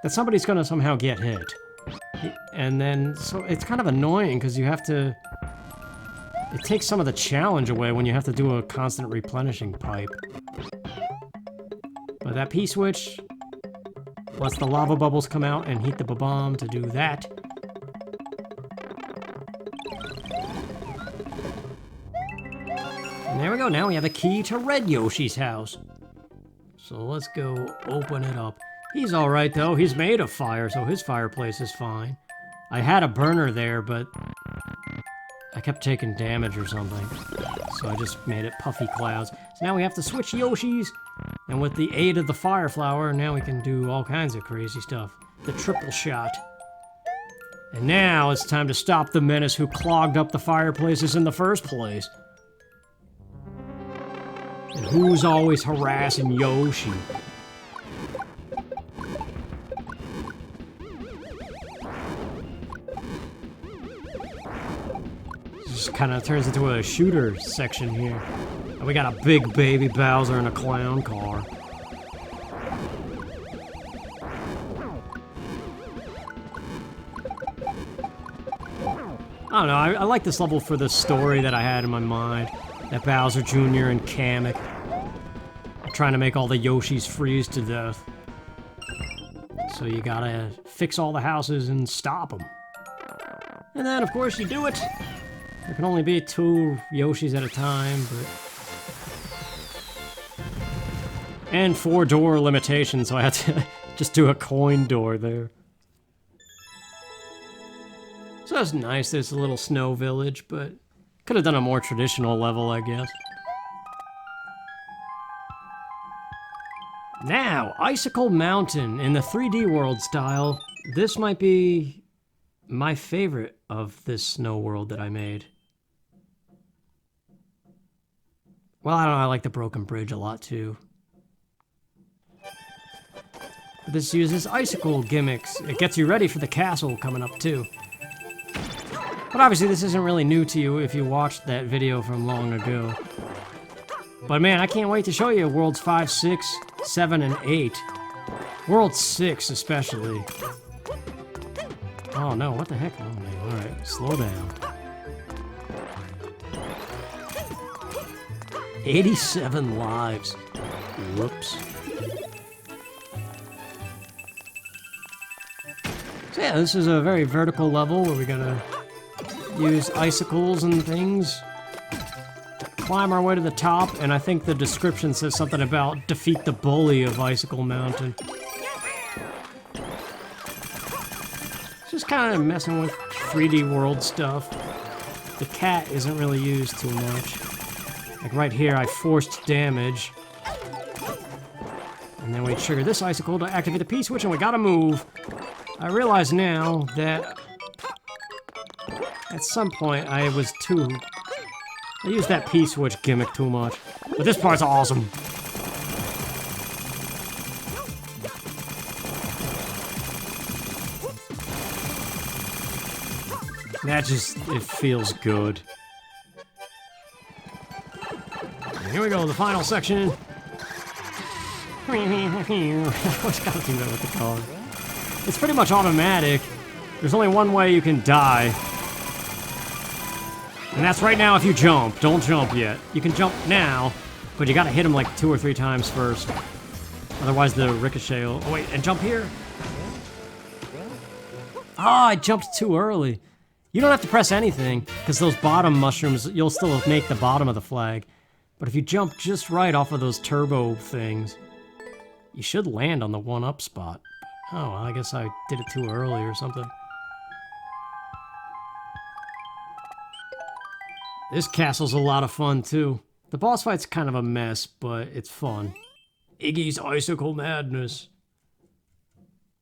[SPEAKER 1] that somebody's gonna somehow get hit. And then, so it's kind of annoying, because you have to It takes some of the challenge away when you have to do a constant replenishing pipe. But that P-switch lets the lava bubbles come out and heat the bomb to do that. And there we go, now we have a key to Red Yoshi's house. So let's go open it up. He's alright though, he's made of fire, so his fireplace is fine. I had a burner there, but I kept taking damage or something. So I just made it puffy clouds. So now we have to switch Yoshis, and with the aid of the fire flower, now we can do all kinds of crazy stuff. The triple shot. And now it's time to stop the menace who clogged up the fireplaces in the first place. And who's always harassing Yoshi? This kind of turns into a shooter section here. And we got a big baby Bowser in a clown car. I don't know, I like this level for the story that I had in my mind. That Bowser Jr. and Kamek are trying to make all the Yoshis freeze to death. So you gotta fix all the houses and stop them. And then, of course, you do it. There can only be 2 Yoshis at a time, but... And 4-door limitation, so I had to just do a coin door there. So that's nice, there's a little snow village, but... Could have done a more traditional level, I guess. Now, Icicle Mountain in the 3D world style. This might be my favorite of this snow world that I made. Well, I don't know, I like the broken bridge a lot too. This uses icicle gimmicks. It gets you ready for the castle coming up too. But obviously this isn't really new to you if you watched that video from long ago. But man, I can't wait to show you Worlds 5, 6, 7, and 8. World 6 especially. Oh no, what the heck? Oh man, alright, slow down. 87 lives. Whoops. So yeah, this is a very vertical level where we're gonna use icicles and things to climb our way to the top, and I think the description says something about defeat the bully of Icicle Mountain. Just kind of messing with 3D world stuff. The cat isn't really used too much. Like right here, I forced damage. And then we trigger this icicle to activate the P-switch, and we gotta move. I realize now that at some point I used that P-switch gimmick too much. But this part's awesome. It feels good. And here we go, the final section. I always gotta do that with the car. It's pretty much automatic. There's only one way you can die. And that's right now if you jump. Don't jump yet. You can jump now, but you gotta hit him like 2 or 3 times first. Otherwise the ricochet will... Oh wait, and jump here. Ah, I jumped too early. You don't have to press anything, because those bottom mushrooms, you'll still make the bottom of the flag. But if you jump just right off of those turbo things, you should land on the 1-up spot. Oh, well, I guess I did it too early or something. This castle's a lot of fun, too. The boss fight's kind of a mess, but it's fun. Iggy's Icicle Madness.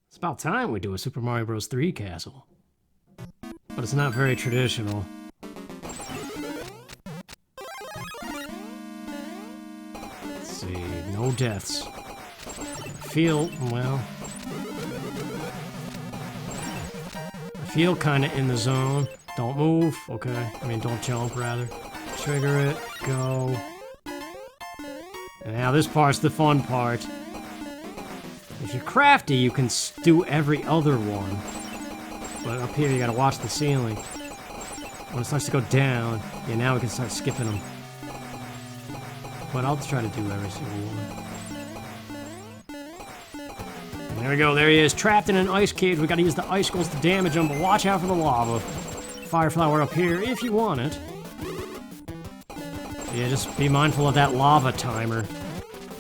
[SPEAKER 1] It's about time we do a Super Mario Bros. 3 castle. But it's not very traditional. Let's see, no deaths. I feel kind of in the zone. Don't move, okay. I mean, don't jump, rather. Trigger it, go. And now this part's the fun part. If you're crafty, you can do every other one. But up here, you gotta watch the ceiling. When it starts to go down, yeah, now we can start skipping them. But I'll try to do every single one. There we go, there he is, trapped in an ice cage. We gotta use the icicles to damage him, but watch out for the lava. Fire flower up here if you want it. Yeah, just be mindful of that lava timer.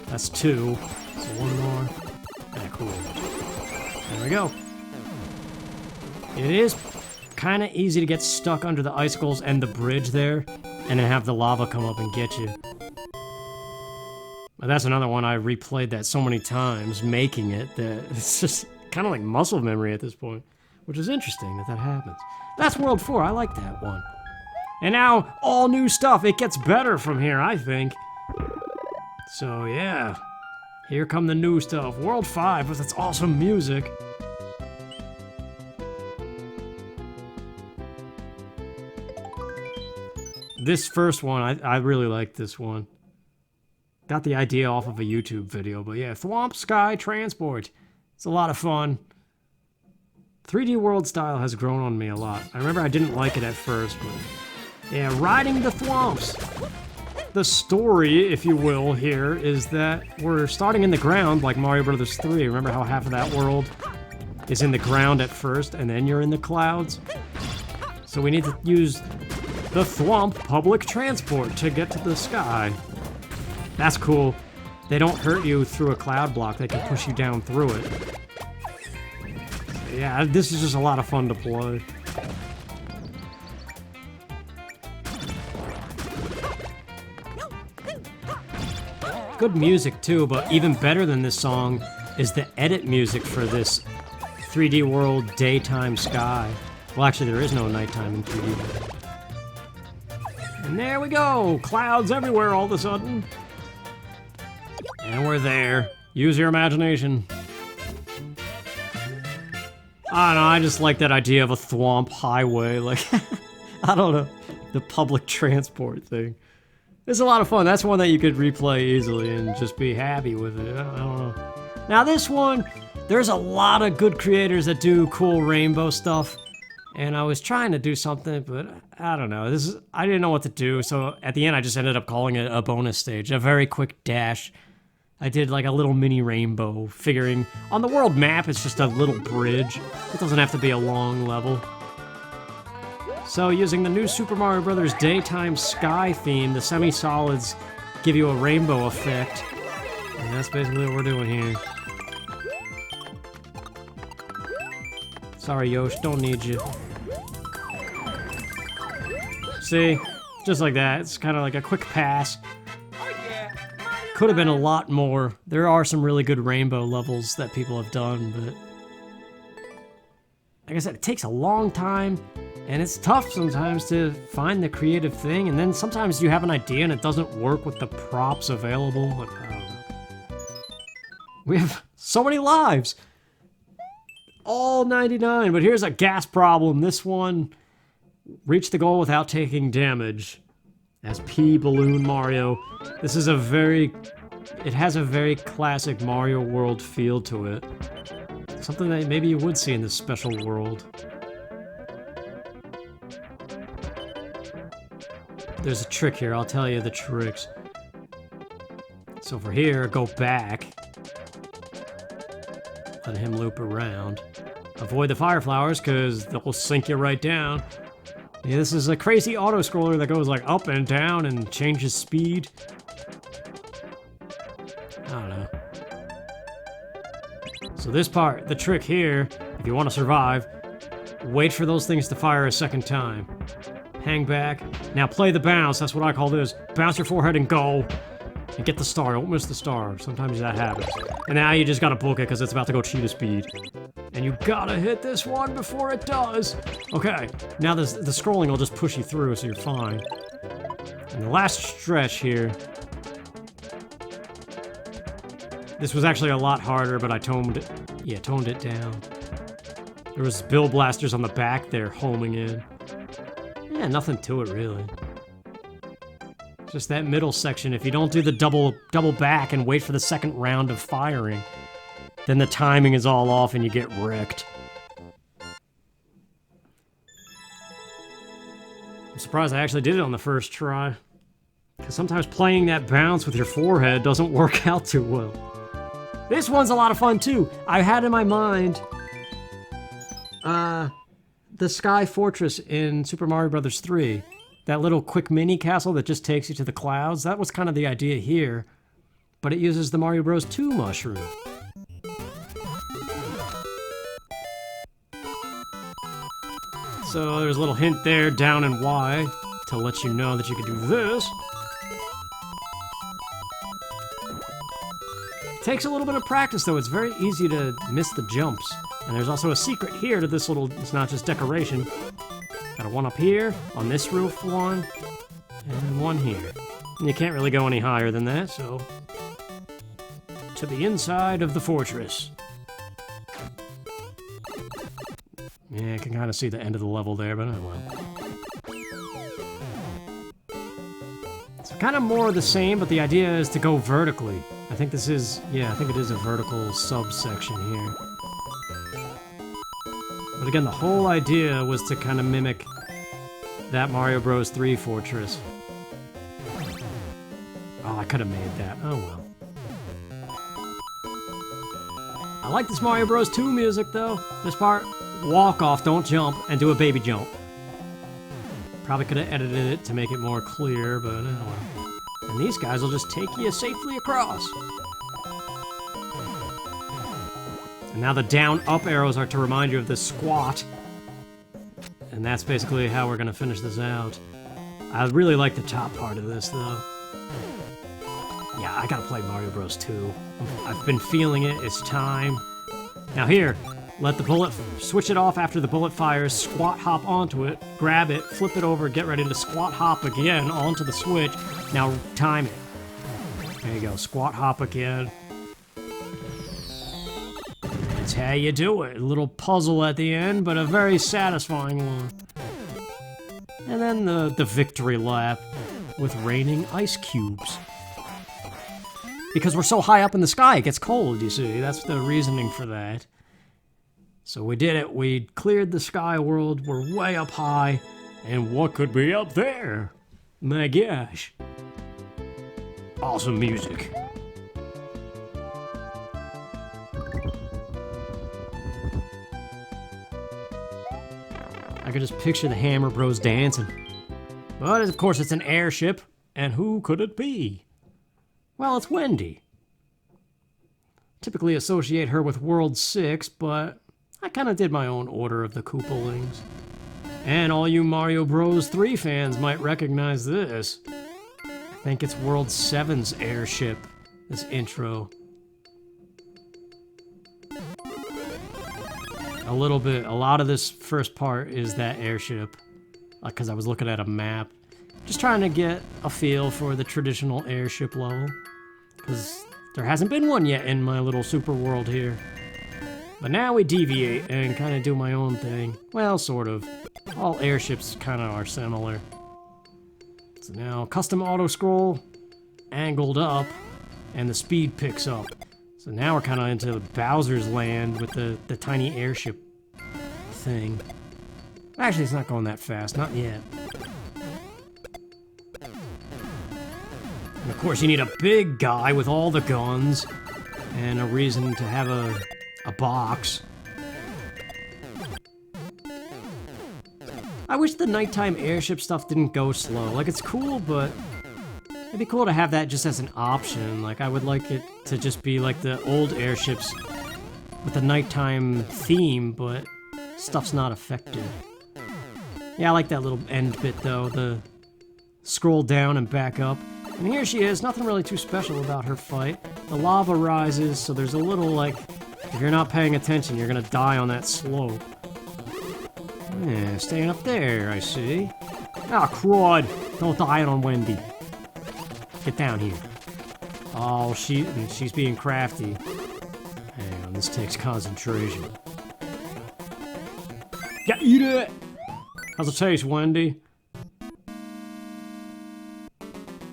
[SPEAKER 1] That's 2. So 1 more. Yeah, cool. There we go. It is kind of easy to get stuck under the icicles and the bridge there, and then have the lava come up and get you. But that's another one I replayed that so many times, making it, that it's just kind of like muscle memory at this point, which is interesting that that happens. That's World 4, I like that one. And now, all new stuff, it gets better from here, I think. So yeah, here come the new stuff. World 5 with its awesome music. This first one, I really like this one. Got the idea off of a YouTube video, but yeah, Thwomp Sky Transport. It's a lot of fun. 3D World style has grown on me a lot. I remember I didn't like it at first, but yeah, riding the Thwomps. The story, if you will, here is that we're starting in the ground like Mario Bros. 3. Remember how half of that world is in the ground at first, and then you're in the clouds? So we need to use the Thwomp public transport to get to the sky. That's cool. They don't hurt you through a cloud block. They can push you down through it. Yeah, this is just a lot of fun to play. Good music too, but even better than this song is the edit music for this 3D World daytime sky. Well, actually, there is no nighttime in 3D World. And there we go! Clouds everywhere all of a sudden. And we're there. Use your imagination. I don't know, I just like that idea of a Thwomp highway, like, I don't know, the public transport thing. It's a lot of fun. That's one that you could replay easily and just be happy with it. I don't know. Now this one, there's a lot of good creators that do cool rainbow stuff, and I was trying to do something, but I don't know. I didn't know what to do, so at the end I just ended up calling it a bonus stage, a very quick dash. I did like a little mini rainbow, figuring on the world map it's just a little bridge. It doesn't have to be a long level. So using the new Super Mario Bros. Daytime Sky theme, the semi-solids give you a rainbow effect. And that's basically what we're doing here. Sorry, Yoshi, don't need you. See? Just like that. It's kind of like a quick pass. Could have been a lot more. There are some really good rainbow levels that people have done, but like I said, it takes a long time, and it's tough sometimes to find the creative thing, and then sometimes you have an idea and it doesn't work with the props available. Like, I don't know. We have so many lives! All 99, but here's a gas problem. This one reached the goal without taking damage. As P Balloon Mario. This is it has a very classic Mario World feel to it. Something that maybe you would see in this special world. There's a trick here, I'll tell you the tricks. So for here, go back. Let him loop around. Avoid the fire flowers, because they'll sink you right down. Yeah, this is a crazy auto-scroller that goes like up and down and changes speed. I don't know. So this part, the trick here, if you want to survive, wait for those things to fire a second time. Hang back. Now play the bounce, that's what I call this. Bounce your forehead and go. And get the star, don't miss the star. Sometimes that happens. And now you just gotta book it because it's about to go cheetah speed. And you gotta hit this one before it does. Okay, now the scrolling will just push you through, so you're fine. And the last stretch here. This was actually a lot harder, but I toned it down. There was bill blasters on the back there homing in. Yeah, nothing to it really. Just that middle section, if you don't do the double back and wait for the second round of firing, then the timing is all off and you get wrecked. surprised I actually did it on the first try. Because sometimes playing that bounce with your forehead doesn't work out too well. This one's a lot of fun too. I had in my mind the Sky Fortress in Super Mario Bros. 3. That little quick mini castle that just takes you to the clouds. That was kind of the idea here. But it uses the Mario Bros. 2 mushroom. So there's a little hint there down in Y to let you know that you can do this. Takes a little bit of practice though, it's very easy to miss the jumps. And there's also a secret here to this little, it's not just decoration. Got a one up here, on this roof one, and one here. And you can't really go any higher than that, so... to the inside of the fortress. Yeah, I can kind of see the end of the level there, but oh well. It's kind of more of the same, but the idea is to go vertically. I think this is, yeah, I think it is a vertical subsection here. But again, the whole idea was to kind of mimic that Mario Bros. 3 fortress. Oh, I could have made that. Oh well. I like this Mario Bros. 2 music though. This part, walk off, don't jump, and do a baby jump. Probably could have edited it to make it more clear, but oh well. And these guys will just take you safely across. And now the down-up arrows are to remind you of this squat. And that's basically how we're gonna finish this out. I really like the top part of this though. Yeah, I gotta play Mario Bros. 2. I've been feeling it, it's time. Now here, let the bullet, switch it off after the bullet fires, squat hop onto it, grab it, flip it over, get ready to squat hop again onto the switch. Now time it. There you go, squat hop again. That's how you do it. A little puzzle at the end, but a very satisfying one. And then the victory lap with raining ice cubes. Because we're so high up in the sky, it gets cold, you see. That's the reasoning for that. So we did it. We cleared the sky world. We're way up high. And what could be up there? My gosh. Awesome music. I could just picture the Hammer Bros dancing. But of course it's an airship. And who could it be? Well, it's Wendy. Typically associate her with World 6, but I kind of did my own order of the Koopalings. And all you Mario Bros. 3 fans might recognize this. I think it's World 7's airship, this intro. A little bit, a lot of this first part is that airship. Because I was looking at a map. Just trying to get a feel for the traditional airship level. Because there hasn't been one yet in my little super world here. But now we deviate and kind of do my own thing. Well, sort of. All airships kind of are similar. So now, custom auto-scroll, angled up, and the speed picks up. So now we're kind of into Bowser's land with the tiny airship thing. Actually, it's not going that fast, not yet. And of course, you need a big guy with all the guns, and a reason to have a box. I wish the nighttime airship stuff didn't go slow. Like, it's cool, but it'd be cool to have that just as an option. Like, I would like it to just be like the old airships with the nighttime theme, but stuff's not affected. Yeah, I like that little end bit, though. The scroll down and back up. And here she is. Nothing really too special about her fight. The lava rises, so there's a little, like, if you're not paying attention, you're gonna die on that slope. Yeah, staying up there, I see. Ah, crud! Don't die on Wendy. Get down here. Oh, she's being crafty. Hang on, this takes concentration. Yeah, eat it! How's it taste, Wendy?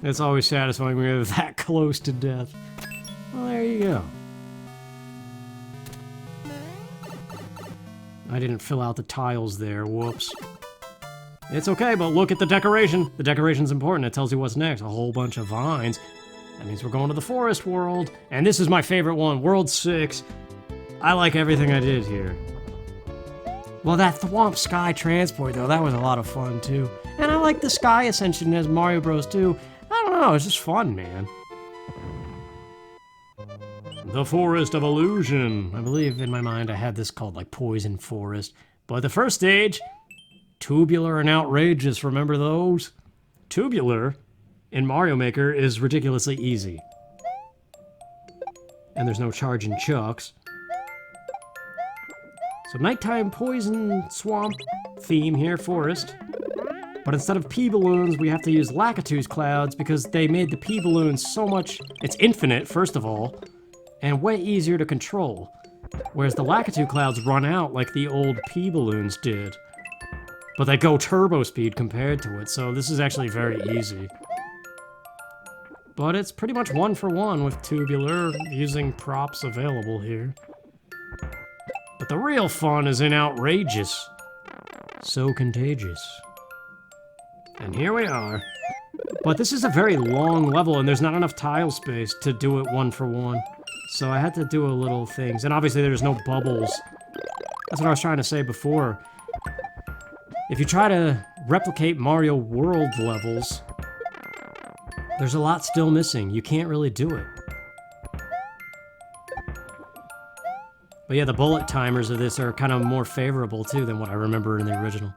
[SPEAKER 1] It's always satisfying when you're that close to death. Well, there you go. I didn't fill out the tiles there, whoops. It's okay, but look at the decoration. The decoration's important. It tells you what's next. A whole bunch of vines. That means we're going to the forest world. And this is my favorite one, World 6. I like everything I did here. Well, that Thwomp Sky Transport, though, that was a lot of fun, too. And I like the Sky Ascension as Mario Bros, too. I don't know, it's just fun, man. The Forest of Illusion. I believe in my mind I had this called, like, Poison Forest. But the first stage, Tubular and Outrageous, remember those? Tubular, in Mario Maker, is ridiculously easy. And there's no charging chucks. So nighttime poison swamp theme here, forest. But instead of pea balloons, we have to use Lakitu's clouds because they made the pea balloons so much... It's infinite, first of all, and way easier to control. Whereas the Lakitu clouds run out like the old pea balloons did. But they go turbo speed compared to it, so this is actually very easy. But it's pretty much 1-for-1 with Tubular, using props available here. But the real fun is in Outrageous. So contagious. And here we are. But this is a very long level, and there's not enough tile space to do it 1-for-1. So I had to do a little things. And obviously there's no bubbles. That's what I was trying to say before. If you try to replicate Mario World levels, there's a lot still missing. You can't really do it. But yeah, the bullet timers of this are kind of more favorable, too, than what I remember in the original.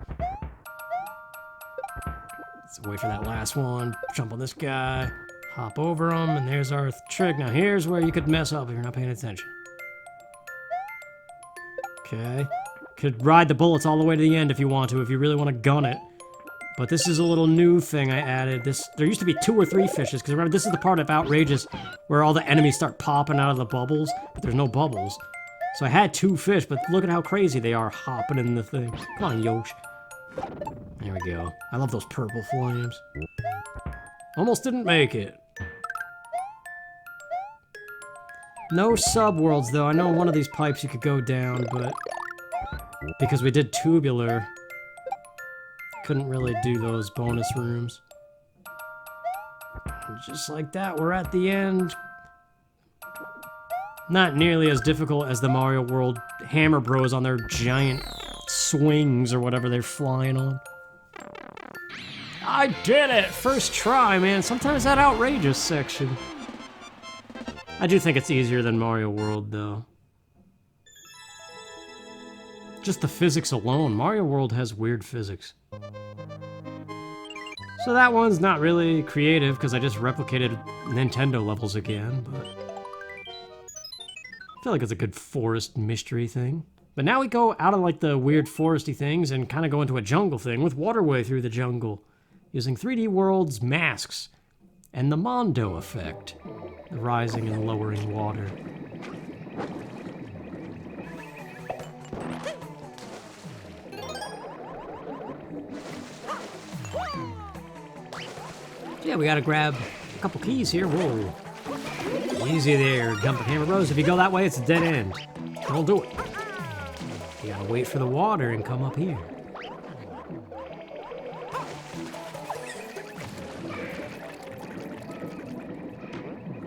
[SPEAKER 1] Let's wait for that last one. Jump on this guy. Hop over him, and there's our trick. Now here's where you could mess up if you're not paying attention. Okay. Could ride the bullets all the way to the end if you want to, if you really want to gun it. But this is a little new thing I added. There used to be 2 or 3 fishes, because remember, this is the part of Outrageous where all the enemies start popping out of the bubbles, but there's no bubbles. So I had 2 fish, but look at how crazy they are hopping in the thing. Come on, Yoshi. There we go. I love those purple flames. Almost didn't make it. No sub-worlds, though. I know one of these pipes you could go down, but... because we did Tubular, couldn't really do those bonus rooms. And just like that, we're at the end. Not nearly as difficult as the Mario World Hammer Bros on their giant swings or whatever they're flying on. I did it! First try, man. Sometimes that Outrageous section. I do think it's easier than Mario World, though. Just the physics alone. Mario World has weird physics. So that one's not really creative, because I just replicated Nintendo levels again, but... I feel like it's a good forest mystery thing. But now we go out of like the weird foresty things and kind of go into a jungle thing with Waterway through the jungle, using 3D World's masks and the Mondo effect, the rising and lowering water. Yeah, we gotta grab a couple keys here. Whoa. Easy there, Jumping Hammer Bros. If you go that way, it's a dead end. Don't do it. You gotta wait for the water and come up here.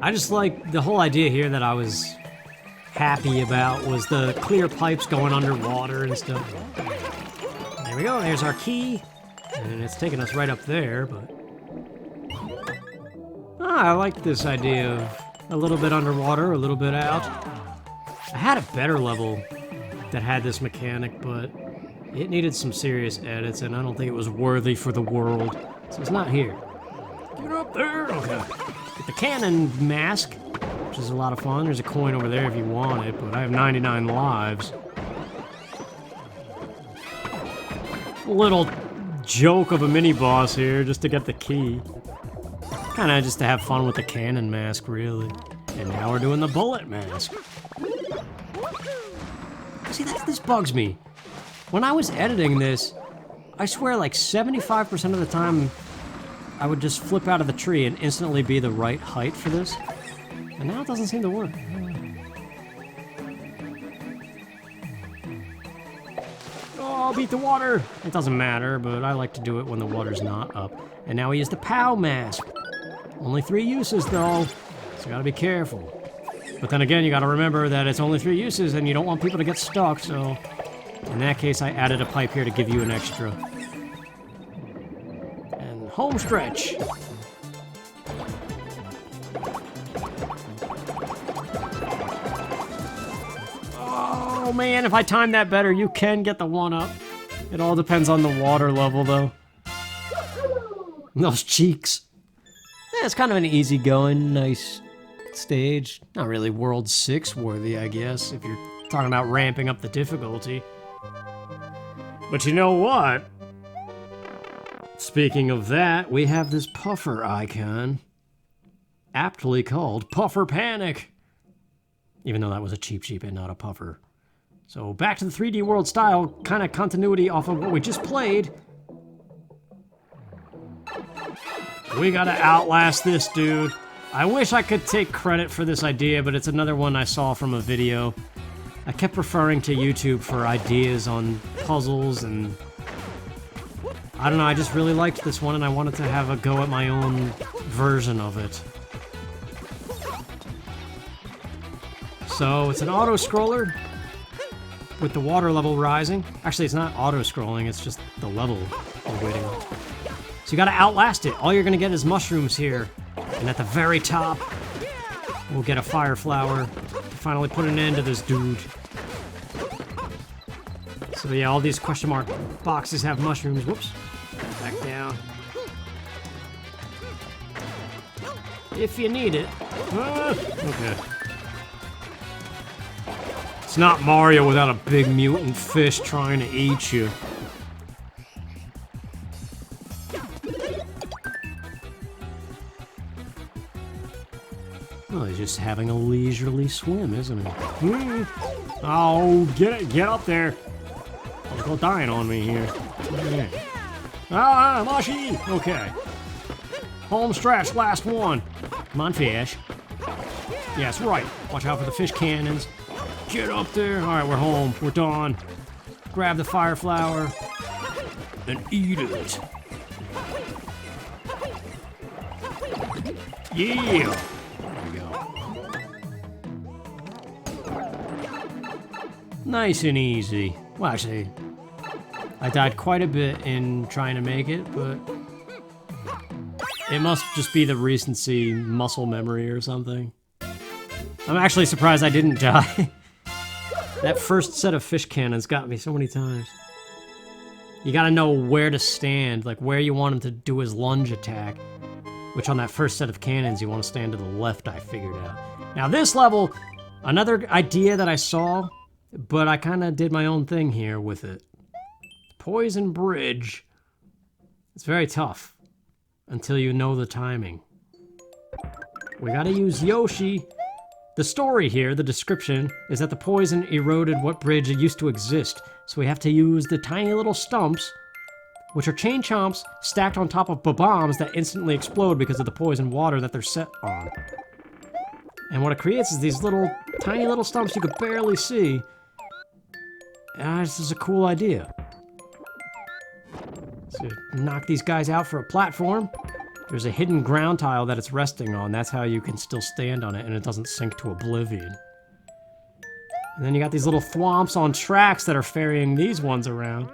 [SPEAKER 1] I just like the whole idea here that I was happy about was the clear pipes going underwater and stuff. There we go, there's our key. And it's taking us right up there, but... I like this idea of a little bit underwater, a little bit out. I had a better level that had this mechanic, but it needed some serious edits, and I don't think it was worthy for the world, so it's not here. Get up there! Okay. Get the cannon mask, which is a lot of fun. There's a coin over there if you want it, but I have 99 lives. A little joke of a mini-boss here, just to get the key. Kinda just to have fun with the cannon mask, really. And now we're doing the bullet mask. See, this bugs me. When I was editing this, I swear like 75% of the time, I would just flip out of the tree and instantly be the right height for this. And now it doesn't seem to work. Oh, Oh, beat the water! It doesn't matter, but I like to do it when the water's not up. And now he has the POW mask. Only 3 uses, though, so you gotta be careful. But then again, you gotta remember that it's only 3 uses, and you don't want people to get stuck, so... In that case, I added a pipe here to give you an extra. And home stretch! Oh man, if I time that better, you can get the 1-up. It all depends on the water level, though. Those cheeks. Yeah, it's kind of an easygoing, nice stage. Not really World 6 worthy, I guess, if you're talking about ramping up the difficulty. But you know what? Speaking of that, we have this puffer icon. Aptly called Puffer Panic. Even though that was a cheap sheep and not a puffer. So back to the 3D world style, kind of continuity off of what we just played. We gotta outlast this dude. I wish I could take credit for this idea, but it's another one I saw from a video. I kept referring to YouTube for ideas on puzzles, and I don't know, I just really liked this one and I wanted to have a go at my own version of it. So it's an auto-scroller with the water level rising. Actually, it's not auto-scrolling, it's just the level we're waiting on. So you gotta outlast it. All you're gonna get is mushrooms here. And at the very top, we'll get a fire flower to finally put an end to this dude. So yeah, all these question mark boxes have mushrooms. Whoops. Back down. If you need it. Okay. It's not Mario without a big mutant fish trying to eat you. Well, he's just having a leisurely swim, isn't he? Oh, get up there. Don't go dying on me here. Okay. Ah, Moshi! Okay. Home stretch, last one. Come on, fish. Yes, right. Watch out for the fish cannons. Get up there. All right, we're home. We're done. Grab the fire flower and eat it. Yeah. Nice and easy. Well, actually, I died quite a bit in trying to make it, but it must just be the recency muscle memory or something. I'm actually surprised I didn't die. That first set of fish cannons got me so many times. You gotta know where to stand, like where you want him to do his lunge attack, which on that first set of cannons you want to stand to the left, I figured out. Now this level, another idea that I saw, but I kind of did my own thing here with it. Poison Bridge. It's very tough until you know the timing. We gotta use Yoshi. The story here, the description, is that the poison eroded what bridge used to exist, so we have to use the tiny little stumps, which are chain chomps stacked on top of bombs that instantly explode because of the poison water that they're set on. And what it creates is these little, tiny little stumps you could barely see. This is a cool idea. So knock these guys out for a platform. There's a hidden ground tile that it's resting on. That's how you can still stand on it and it doesn't sink to oblivion. And then you got these little thwomps on tracks that are ferrying these ones around.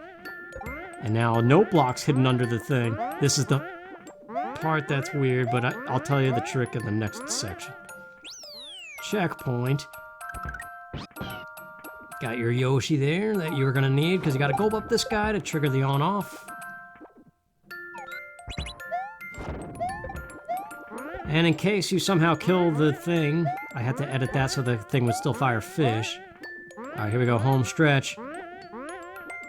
[SPEAKER 1] And now a note block's hidden under the thing. This is the part that's weird, but I'll tell you the trick in the next section. Checkpoint. Got your Yoshi there that you were gonna need, because you gotta go up this guy to trigger the on-off. And in case you somehow kill the thing, I had to edit that so the thing would still fire fish. Alright, here we go, home stretch.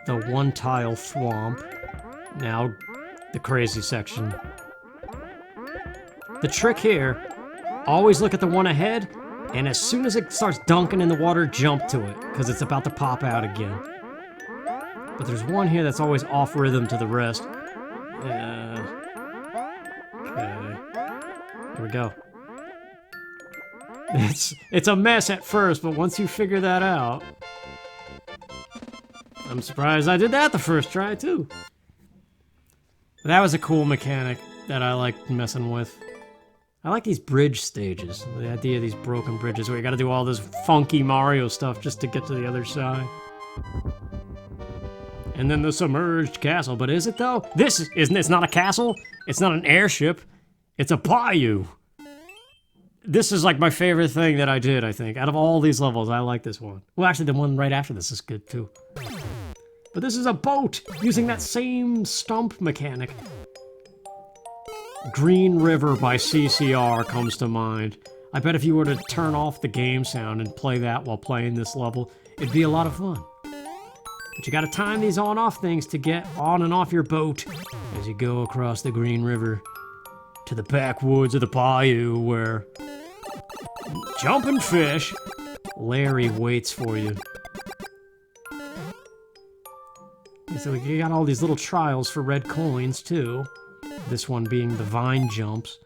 [SPEAKER 1] The one-tile thwomp. Now, the crazy section. The trick here, always look at the one ahead, and as soon as it starts dunking in the water, jump to it, because it's about to pop out again. But there's one here that's always off rhythm to the rest. Okay. Here we go. It's a mess at first, but once you figure that out... I'm surprised I did that the first try, too. That was a cool mechanic that I liked messing with. I like these bridge stages. The idea of these broken bridges where you gotta do all this funky Mario stuff just to get to the other side. And then the submerged castle. But is it, though? This isn't. It's not a castle. It's not an airship. It's a bayou. This is like my favorite thing that I did, I think. Out of all these levels, I like this one. Well, actually, the one right after this is good, too. But this is a boat, using that same stump mechanic. Green River by CCR comes to mind. I bet if you were to turn off the game sound and play that while playing this level, it'd be a lot of fun. But you gotta time these on-off things to get on and off your boat as you go across the Green River to the backwoods of the bayou where jumping fish Larry waits for you. And so you got all these little trials for red coins too. This one being the vine jumps.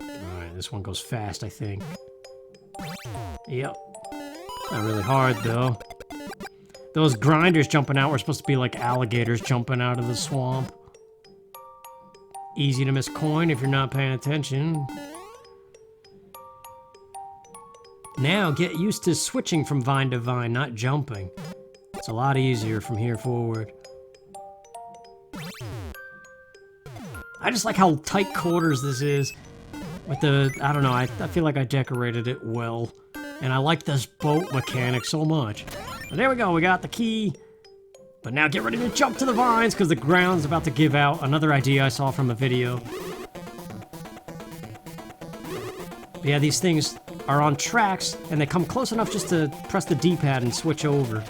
[SPEAKER 1] Alright, this one goes fast, I think. Yep. Not really hard though. Those grinders jumping out were supposed to be like alligators jumping out of the swamp. Easy to miss coin if you're not paying attention. Now get used to switching from vine to vine, not jumping. It's a lot easier from here forward. I just like how tight quarters this is. With the, I don't know, I feel like I decorated it well. And I like this boat mechanic so much. But there we go, we got the key. But now get ready to jump to the vines, because the ground's about to give out. Another idea I saw from a video. But yeah, these things are on tracks, and they come close enough just to press the D-pad and switch over.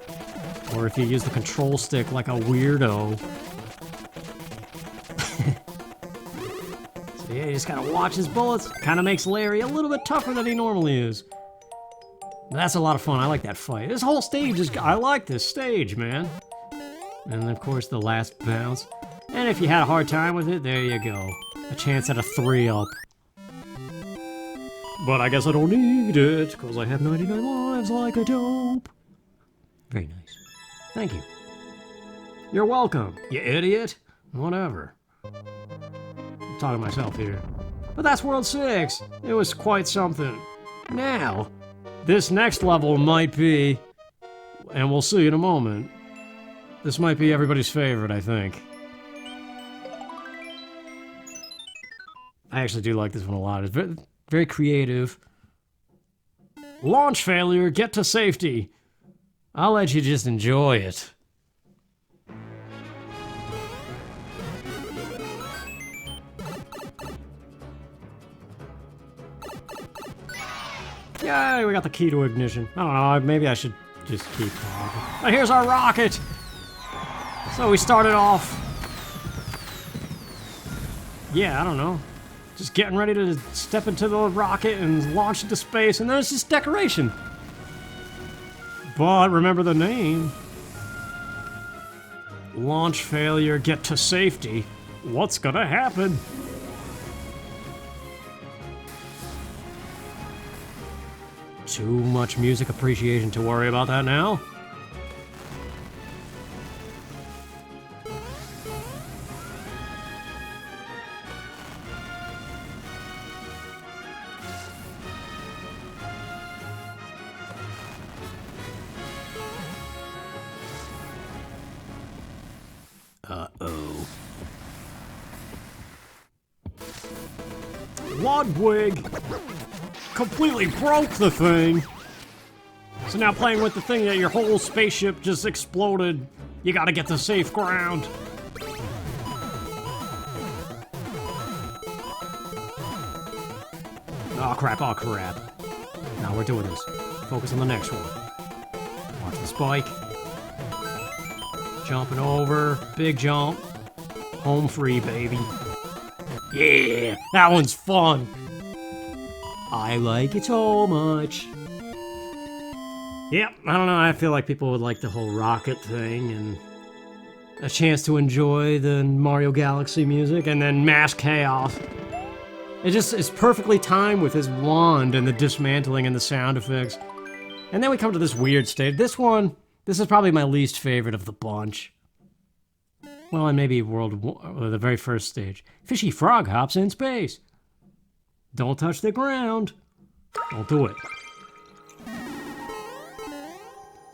[SPEAKER 1] Or if you use the control stick like a weirdo. So yeah, you just gotta watch his bullets. Kinda makes Larry a little bit tougher than he normally is. But that's a lot of fun, I like that fight. This whole stage is, I like this stage, man. And of course the last bounce. And if you had a hard time with it, there you go. A chance at a 3-up. But I guess I don't need it, because I have 99 lives like a dope. Very nice. Thank you. You're welcome, you idiot. Whatever. I'm talking to myself here. But that's World 6. It was quite something. Now, this next level might be, and we'll see in a moment, this might be everybody's favorite, I think. I actually do like this one a lot. It's very, very creative. Launch failure, get to safety. I'll let you just enjoy it. Yay, we got the key to ignition. I don't know, maybe I should just keep talking. Oh, here's our rocket! So we started off... Yeah, I don't know. Just getting ready to step into the rocket and launch into space, and then it's just decoration. But remember the name. Launch failure, get to safety. What's gonna happen? Too much music appreciation to worry about that now. Uh-oh. Ludwig completely broke the thing. So now playing with the thing that your whole spaceship just exploded, you gotta get to safe ground. Oh crap, oh crap. Now we're doing this. Focus on the next one. Watch the spike. Jumping over, big jump. Home free, baby. Yeah, that one's fun. I like it so much. Yep, I don't know, I feel like people would like the whole rocket thing and a chance to enjoy the Mario Galaxy music and then mass chaos. It just is perfectly timed with his wand and the dismantling and the sound effects. And then we come to this weird stage. This is probably my least favorite of the bunch. Well, and maybe the very first stage. Fishy frog hops in space. Don't touch the ground. Don't do it.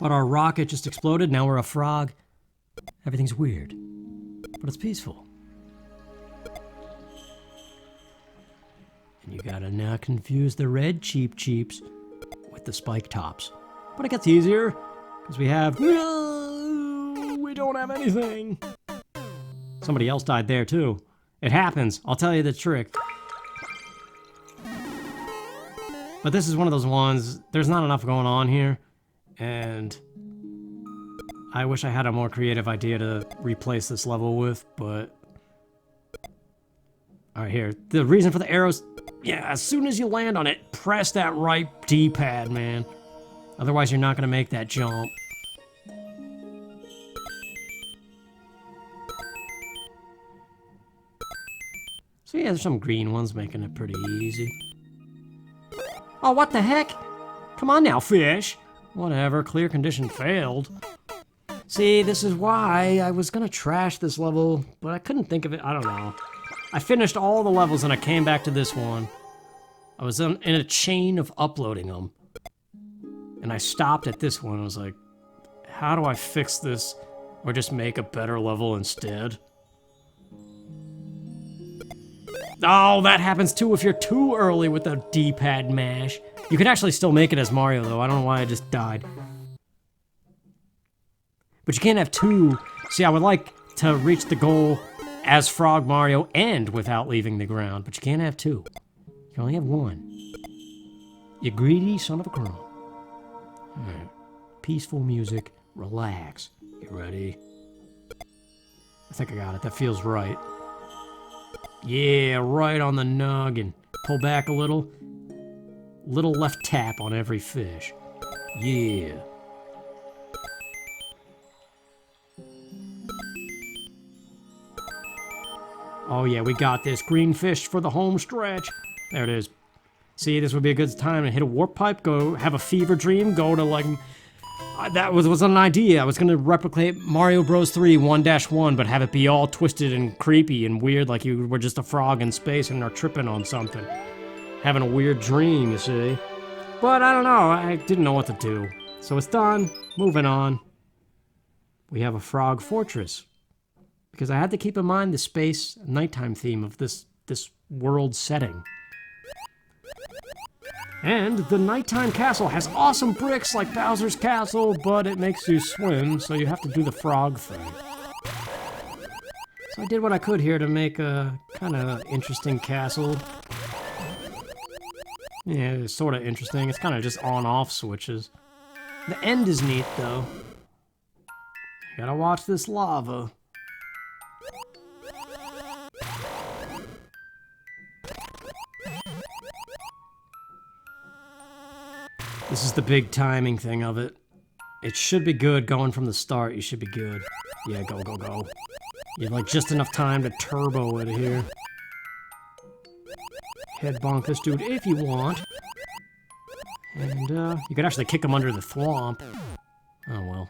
[SPEAKER 1] But our rocket just exploded. Now we're a frog. Everything's weird. But it's peaceful. And you gotta not confuse the red cheap cheeps with the spike tops. But it gets easier, because we have... we don't have anything. Somebody else died there, too. It happens. I'll tell you the trick. But this is one of those ones, there's not enough going on here. And I wish I had a more creative idea to replace this level with, but... Alright, here. The reason for the arrows... Yeah, as soon as you land on it, press that right D-pad, man. Otherwise, you're not going to make that jump. So yeah, there's some green ones making it pretty easy. Oh, what the heck? Come on now, fish. Whatever, clear condition failed. See, this is why I was going to trash this level, but I couldn't think of it. I don't know. I finished all the levels and I came back to this one. I was in a chain of uploading them. And I stopped at this one. I was like, how do I fix this? Or just make a better level instead? Oh, that happens too if you're too early with the D-pad mash. You can actually still make it as Mario, though. I don't know why I just died. But you can't have two. See, I would like to reach the goal as Frog Mario and without leaving the ground, but you can't have two. You can only have one. You greedy son of a crumb. Alright. Peaceful music. Relax. You ready? I think I got it. That feels right. Yeah, right on the noggin. Pull back a little. Little left tap on every fish. Yeah. Oh yeah, we got this. Green fish for the home stretch. There it is. See, this would be a good time to hit a warp pipe, go have a fever dream, go to like... that was an idea. I was going to replicate Mario Bros. 3 1-1, but have it be all twisted and creepy and weird, like you were just a frog in space and are tripping on something. Having a weird dream, you see. But I don't know, I didn't know what to do. So it's done. Moving on. We have a frog fortress. Because I had to keep in mind the space nighttime theme of this world setting. And the nighttime castle has awesome bricks like Bowser's Castle, but it makes you swim, so you have to do the frog thing. So I did what I could here to make a kind of interesting castle. Yeah, it's sort of interesting. It's kind of just on-off switches. The end is neat, though. You gotta watch this lava. This is the big timing thing of it. It should be good going from the start. You should be good. Yeah, go, go, go. You have like just enough time to turbo it here. Head bonk this dude if you want. And you could actually kick him under the thwomp. Oh well.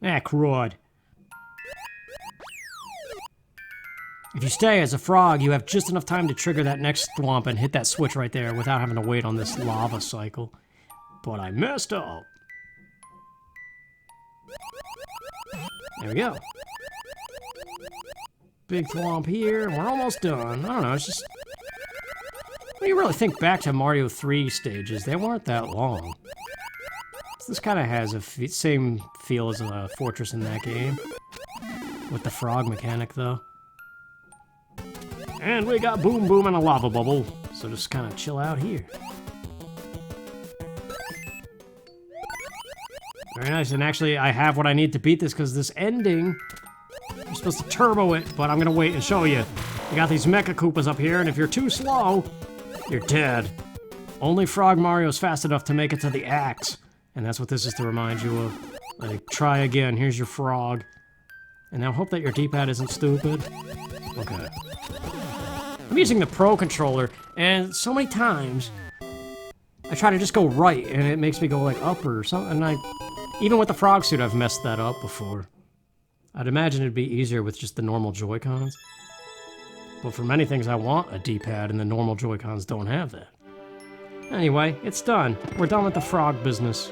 [SPEAKER 1] Ah, crud. If you stay as a frog, you have just enough time to trigger that next thwomp and hit that switch right there without having to wait on this lava cycle. But I messed up. There we go. Big thwomp here. We're almost done. I don't know, it's just... When you really think back to Mario 3 stages, they weren't that long. So this kind of has a same feel as a fortress in that game. With the frog mechanic, though. And we got Boom Boom and a lava bubble. So just kind of chill out here. Very nice, and actually I have what I need to beat this because this ending, you're supposed to turbo it, but I'm gonna wait and show you. You got these Mecha Koopas up here, and if you're too slow, you're dead. Only Frog Mario's fast enough to make it to the axe, and that's what this is to remind you of. Like, try again, here's your frog. And now hope that your D-pad isn't stupid. Okay. I'm using the Pro Controller, and so many times, I try to just go right, and it makes me go like up or something. And even with the frog suit, I've messed that up before. I'd imagine it'd be easier with just the normal Joy-Cons. But for many things, I want a D-pad, and the normal Joy-Cons don't have that. Anyway, it's done. We're done with the frog business.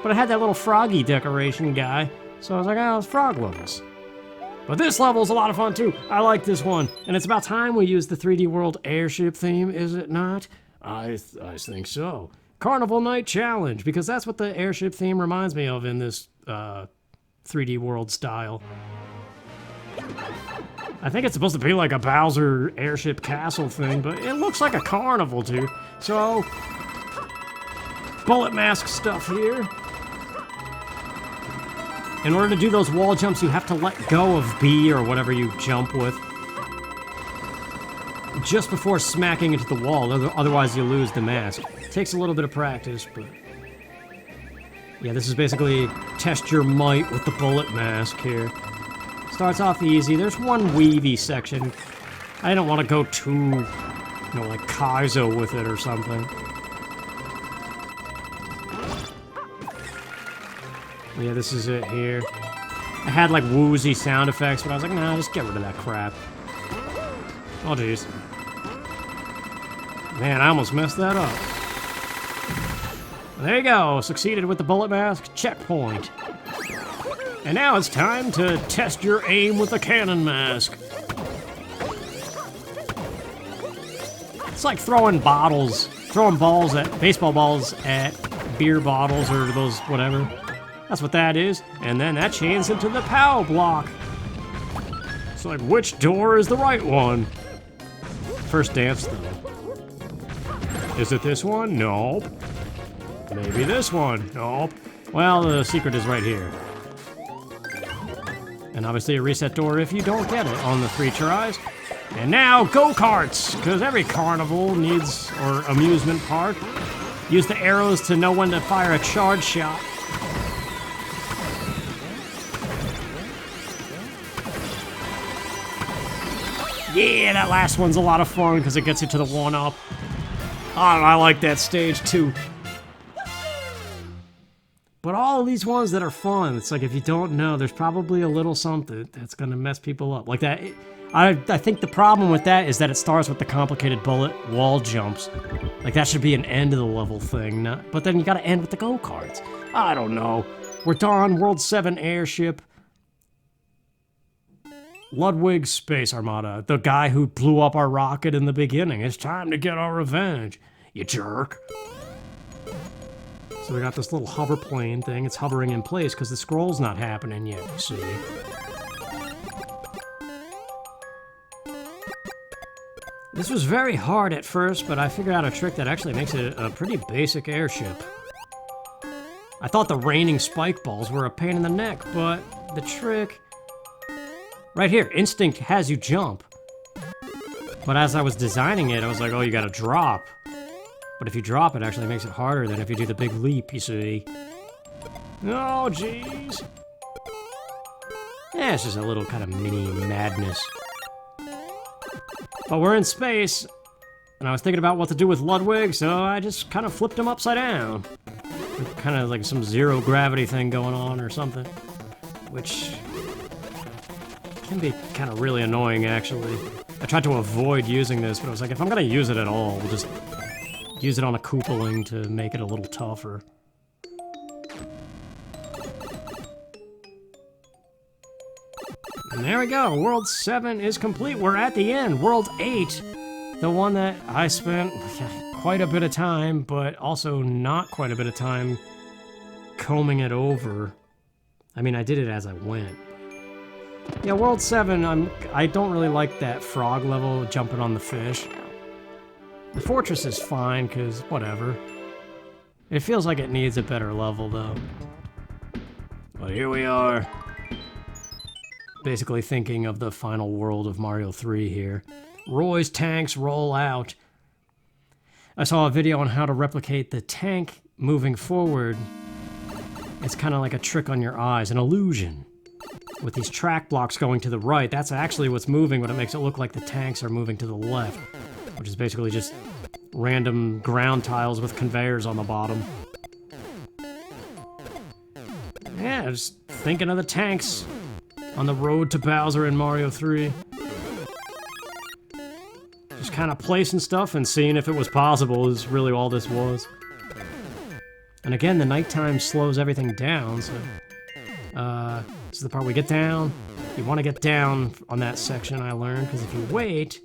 [SPEAKER 1] But I had that little froggy decoration guy, so I was like, oh, it's frog levels. But this level's a lot of fun too. I like this one. And it's about time we use the 3D World Airship theme, is it not? I think so. Carnival Night Challenge, because that's what the airship theme reminds me of in this 3D World style. I think it's supposed to be like a Bowser airship castle thing, but it looks like a carnival too. So, bullet mask stuff here. In order to do those wall jumps, you have to let go of B or whatever you jump with just before smacking into the wall, otherwise you lose the mask. It takes a little bit of practice, but yeah, this is basically test your might with the bullet mask here. Starts off easy. There's one weavy section. I don't want to go too, you know, like Kaizo with it or something. Yeah, this is it here. I had like woozy sound effects, but I was like, nah, just get rid of that crap. Oh, jeez. Man, I almost messed that up. There you go. Succeeded with the bullet mask. Checkpoint. And now it's time to test your aim with the cannon mask. It's like throwing balls at baseball balls at beer bottles or those whatever. That's what that is. And then that chains into the POW block. It's like, which door is the right one? First dance, though. Is it this one? Nope. Maybe this one? Nope. Well, the secret is right here. And obviously a reset door if you don't get it on the 3 tries. And now, go-karts! Because every carnival needs, or amusement park, use the arrows to know when to fire a charge shot. Yeah, that last one's a lot of fun because it gets you to the 1-up. Oh, I like that stage too. But all of these ones that are fun, it's like if you don't know, there's probably a little something that's gonna mess people up. Like that, I think the problem with that is that it starts with the complicated bullet wall jumps. Like that should be an end of the level thing, but then you gotta end with the go-karts. I don't know. We're done, World 7 Airship. Ludwig's Space Armada, the guy who blew up our rocket in the beginning. It's time to get our revenge, you jerk. So we got this little hover plane thing. It's hovering in place because the scroll's not happening yet, you see. This was very hard at first, but I figured out a trick that actually makes it a pretty basic airship. I thought the raining spike balls were a pain in the neck, but the trick... Right here, Instinct has you jump. But as I was designing it, I was like, oh, you gotta drop. But if you drop, it actually makes it harder than if you do the big leap, you see. Oh, jeez. Yeah, it's just a little kind of mini madness. But we're in space, and I was thinking about what to do with Ludwig, so I just kind of flipped him upside down. Kind of like some zero gravity thing going on or something. Which... can be kind of really annoying, actually. I tried to avoid using this, but I was like, if I'm gonna use it at all, we'll just use it on a Koopaling to make it a little tougher. And there we go, World 7 is complete. We're at the end, World 8. The one that I spent quite a bit of time, but also not quite a bit of time combing it over. I mean, I did it as I went. Yeah, World 7, I don't really like that frog level jumping on the fish. The fortress is fine, because whatever. It feels like it needs a better level, though. But here we are. Basically thinking of the final world of Mario 3 here. Roy's tanks roll out. I saw a video on how to replicate the tank moving forward. It's kind of like a trick on your eyes, an illusion. With these track blocks going to the right, that's actually what's moving, but it makes it look like the tanks are moving to the left. Which is basically just random ground tiles with conveyors on the bottom. Yeah, just thinking of the tanks on the road to Bowser in Mario 3. Just kind of placing stuff and seeing if it was possible is really all this was. And again, the nighttime slows everything down, so... this is the part we get down. You want to get down on that section, I learned, because if you wait...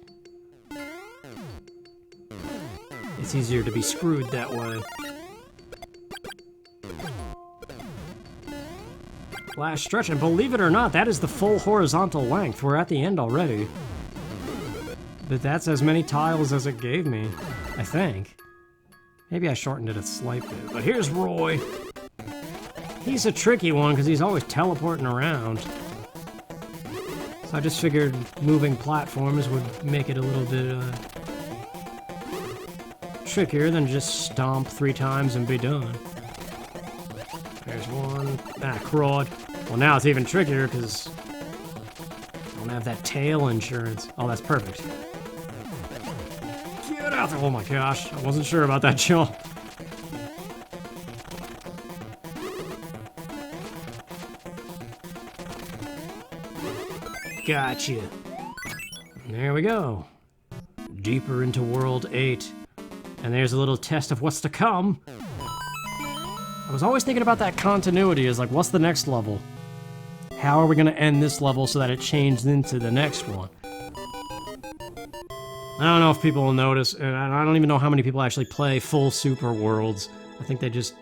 [SPEAKER 1] it's easier to be screwed that way. Last stretch, and believe it or not, that is the full horizontal length. We're at the end already. But that's as many tiles as it gave me, I think. Maybe I shortened it a slight bit, but here's Roy. He's a tricky one because he's always teleporting around. So I just figured moving platforms would make it a little bit trickier than just stomp 3 times and be done. There's one. Ah, crud. Well, now it's even trickier because I don't have that tail insurance. Oh, that's perfect. Get out there. Oh my gosh, I wasn't sure about that jump. Gotcha. There we go. Deeper into World 8. And there's a little test of what's to come. I was always thinking about that continuity as like, what's the next level? How are we gonna end this level so that it changed into the next one? I don't know if people will notice, and I don't even know how many people actually play full Super Worlds. I think they just...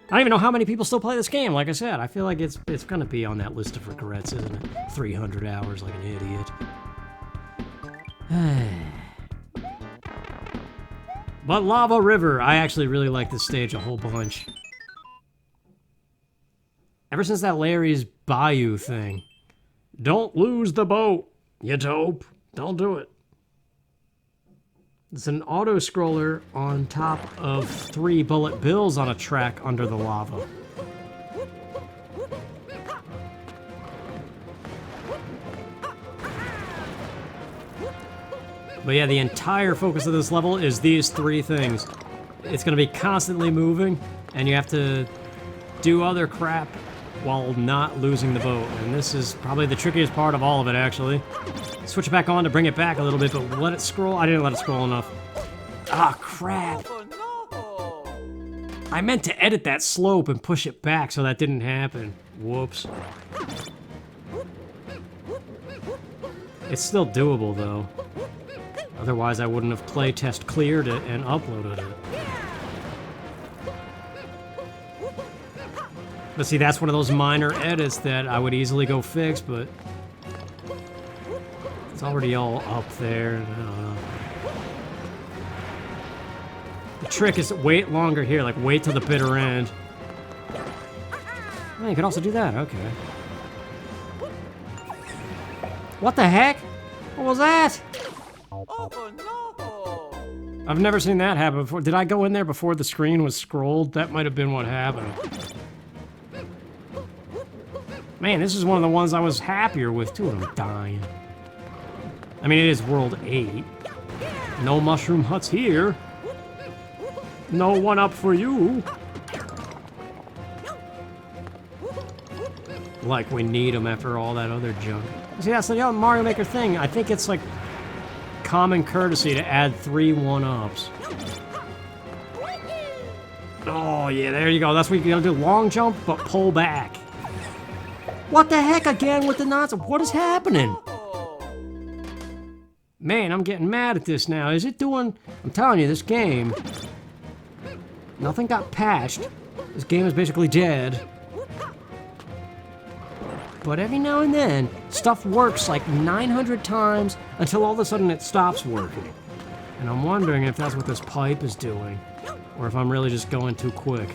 [SPEAKER 1] I don't even know how many people still play this game, like I said. I feel like it's gonna be on that list of regrets, isn't it? 300 hours like an idiot. But Lava River, I actually really like this stage a whole bunch. Ever since that Larry's Bayou thing. Don't lose the boat, you dope. Don't do it. It's an auto-scroller on top of 3 bullet bills on a track under the lava. But yeah, the entire focus of this level is these 3 things. It's gonna be constantly moving, and you have to do other crap while not losing the boat. And this is probably the trickiest part of all of it, actually. Switch it back on to bring it back a little bit, but let it scroll. I didn't let it scroll enough. Ah, crap. I meant to edit that slope and push it back so that didn't happen. Whoops. It's still doable, though. Otherwise, I wouldn't have playtest cleared it and uploaded it. But see, that's one of those minor edits that I would easily go fix, but it's already all up there. I don't know. The trick is to wait longer here, like wait till the bitter end. Oh, you could also do that, okay. What the heck? What was that?
[SPEAKER 2] Oh no!
[SPEAKER 1] I've never seen that happen before. Did I go in there before the screen was scrolled? That might have been what happened. Man, this is one of the ones I was happier with, too. I'm dying. I mean, it is World 8. No mushroom huts here. No one up for you. Like we need them after all that other junk. See, that's the Mario Maker thing. I think it's like common courtesy to add 3 1-ups. Oh, yeah, there you go. That's what you gotta do. Long jump, but pull back. What the heck again with the nonsense? What is happening? Man, I'm getting mad at this now. Is it doing... I'm telling you, this game... Nothing got patched. This game is basically dead. But every now and then, stuff works like 900 times until all of a sudden it stops working. And I'm wondering if that's what this pipe is doing. Or if I'm really just going too quick.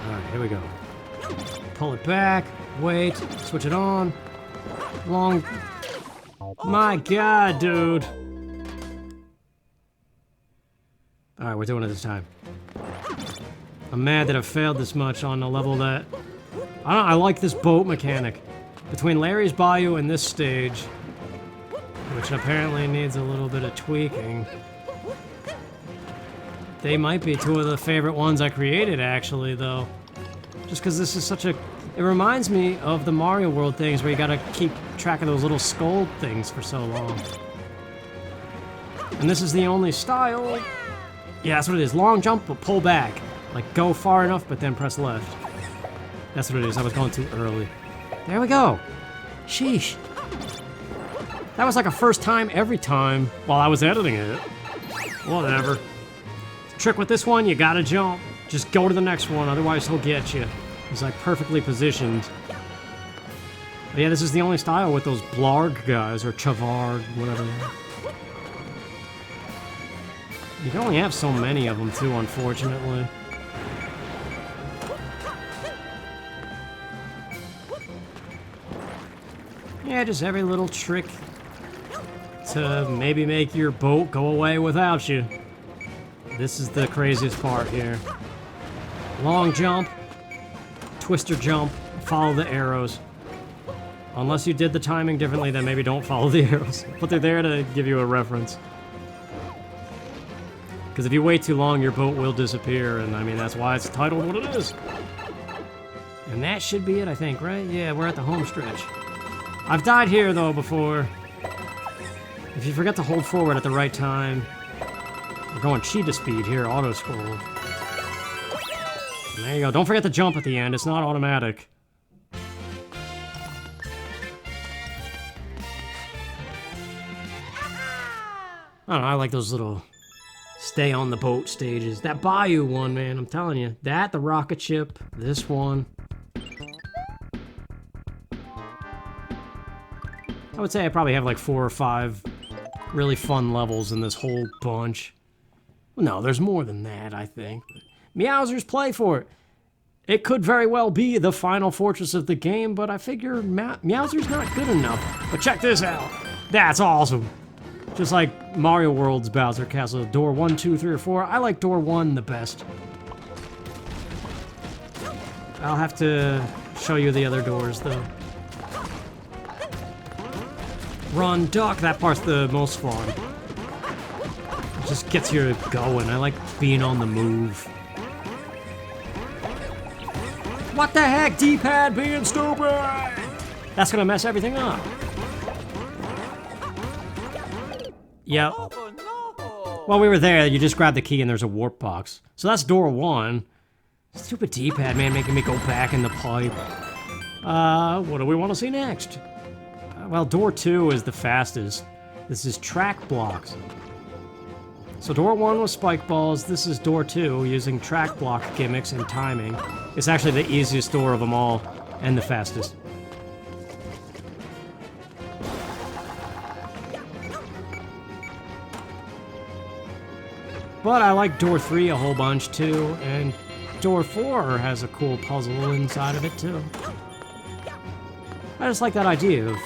[SPEAKER 1] Alright, here we go. Pull it back, wait, switch it on. Long... My god, dude! Alright, we're doing it this time. I'm mad that I've failed this much on a level that... I like this boat mechanic. Between Larry's Bayou and this stage, which apparently needs a little bit of tweaking. They might be two of the favorite ones I created, actually, though. Just because this is such a... It reminds me of the Mario World things where you gotta keep track of those little skull things for so long. And this is the only style... Yeah, that's what it is. Long jump, but pull back. Like, go far enough, but then press left. That's what it is. I was going too early. There we go. Sheesh. That was like a first time every time while I was editing it. Whatever. Trick with this one, you gotta jump. Just go to the next one, otherwise he'll get you. He's like perfectly positioned. But yeah, this is the only style with those Blarg guys, or Chavard, whatever they are. You can only have so many of them too, unfortunately. Yeah, just every little trick to maybe make your boat go away without you. This is the craziest part here. Long jump, twister jump, follow the arrows. Unless you did the timing differently, then maybe don't follow the arrows. But they're there to give you a reference. Because if you wait too long, your boat will disappear, and I mean, that's why it's titled what it is. And that should be it, I think, right? Yeah, we're at the home stretch. I've died here, though, before. If you forget to hold forward at the right time, we're going cheetah speed here, auto scroll. There you go. Don't forget to jump at the end. It's not automatic. I don't know. I like those little stay on the boat stages. That Bayou one, man, I'm telling you. That, the rocket ship, this one. I would say I probably have like 4 or 5 really fun levels in this whole bunch. Well, no, there's more than that, I think. Meowsers, play for it. It could very well be the final fortress of the game, but I figure Meowsers not good enough. But check this out. That's awesome. Just like Mario World's Bowser Castle. Door 1, 2, 3, or 4. I like door 1 the best. I'll have to show you the other doors, though. Run, duck, that part's the most fun. It just gets you going. I like being on the move. What the heck, D-pad being stupid? That's gonna mess everything up. Yep.
[SPEAKER 2] Oh, no.
[SPEAKER 1] While we were there, you just grab the key and there's a warp box. So that's door 1. Stupid D-pad, man, making me go back in the pipe. What do we want to see next? Well, door 2 is the fastest. This is track blocks. So door 1 was spike balls. This is door 2 using track block gimmicks and timing. It's actually the easiest door of them all and the fastest. But I like door 3 a whole bunch too, and door 4 has a cool puzzle inside of it too. I just like that idea of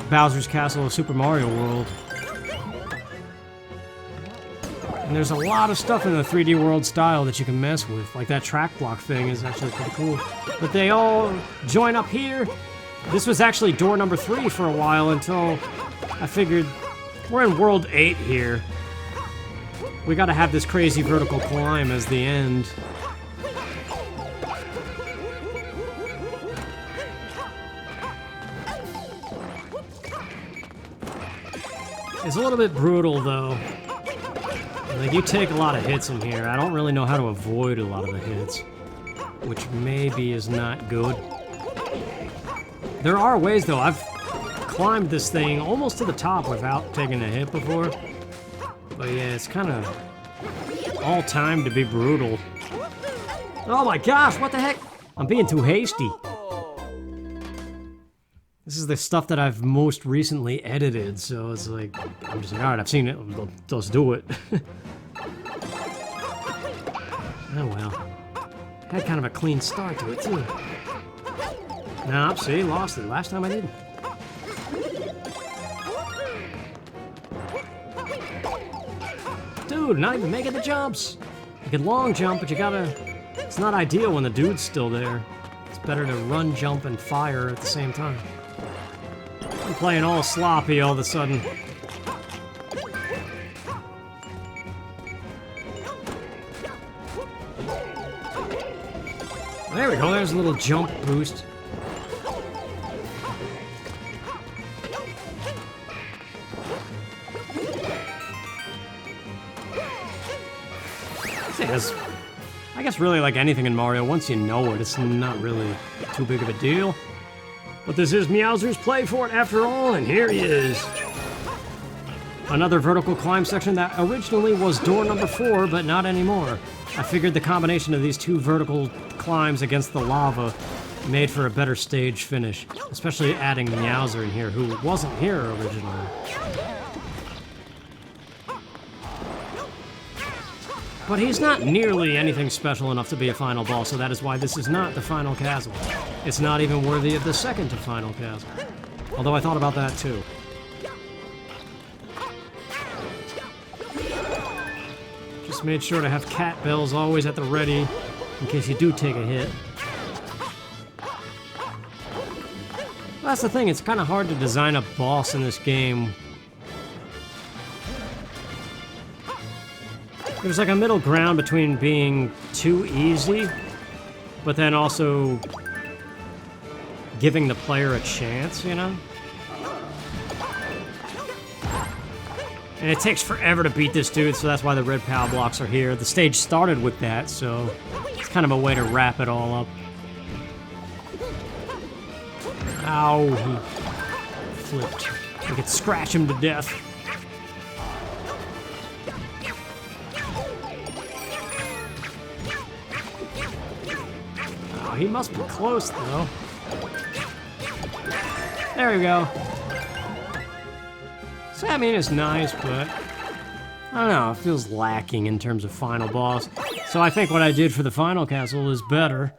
[SPEAKER 1] Bowser's Castle of Super Mario World. And there's a lot of stuff in the 3D World style that you can mess with. Like that track block thing is actually pretty cool. But they all join up here. This was actually door number 3 for a while until I figured we're in World 8 here. We gotta have this crazy vertical climb as the end. It's a little bit brutal, though. Like, you take a lot of hits in here. I don't really know how to avoid a lot of the hits, which maybe is not good. There are ways, though. I've climbed this thing almost to the top without taking a hit before. But yeah, it's kind of all time to be brutal. Oh my gosh, what the heck? I'm being too hasty. This is the stuff that I've most recently edited, so it's like, I'm just like, alright, I've seen it, let's do it. Oh well. Had kind of a clean start to it, too. Nah, see, lost it. Last time I didn't. Dude, not even making the jumps. You can long jump, but you gotta... It's not ideal when the dude's still there. It's better to run, jump, and fire at the same time. playing all sloppy all of a sudden. There we go, there's a little jump boost. I guess really like anything in Mario, once you know it, it's not really too big of a deal. But this is Meowser's Play Fort after all, and here he is. Another vertical climb section that originally was door number 4, but not anymore. I figured the combination of these two vertical climbs against the lava made for a better stage finish, especially adding Meowser in here, who wasn't here originally. But he's not nearly anything special enough to be a final boss, so that is why this is not the final chasm. It's not even worthy of the second to final chasm. Although I thought about that too. Just made sure to have cat bells always at the ready in case you do take a hit. Well, that's the thing, it's kind of hard to design a boss in this game. There's like a middle ground between being too easy, but then also giving the player a chance, you know? And it takes forever to beat this dude, so that's why the red power blocks are here. The stage started with that, so it's kind of a way to wrap it all up. Ow, he flipped. I could scratch him to death. Oh, he must be close, though. There we go. So, I mean, it's nice, but I don't know, it feels lacking in terms of final boss. So I think what I did for the final castle is better.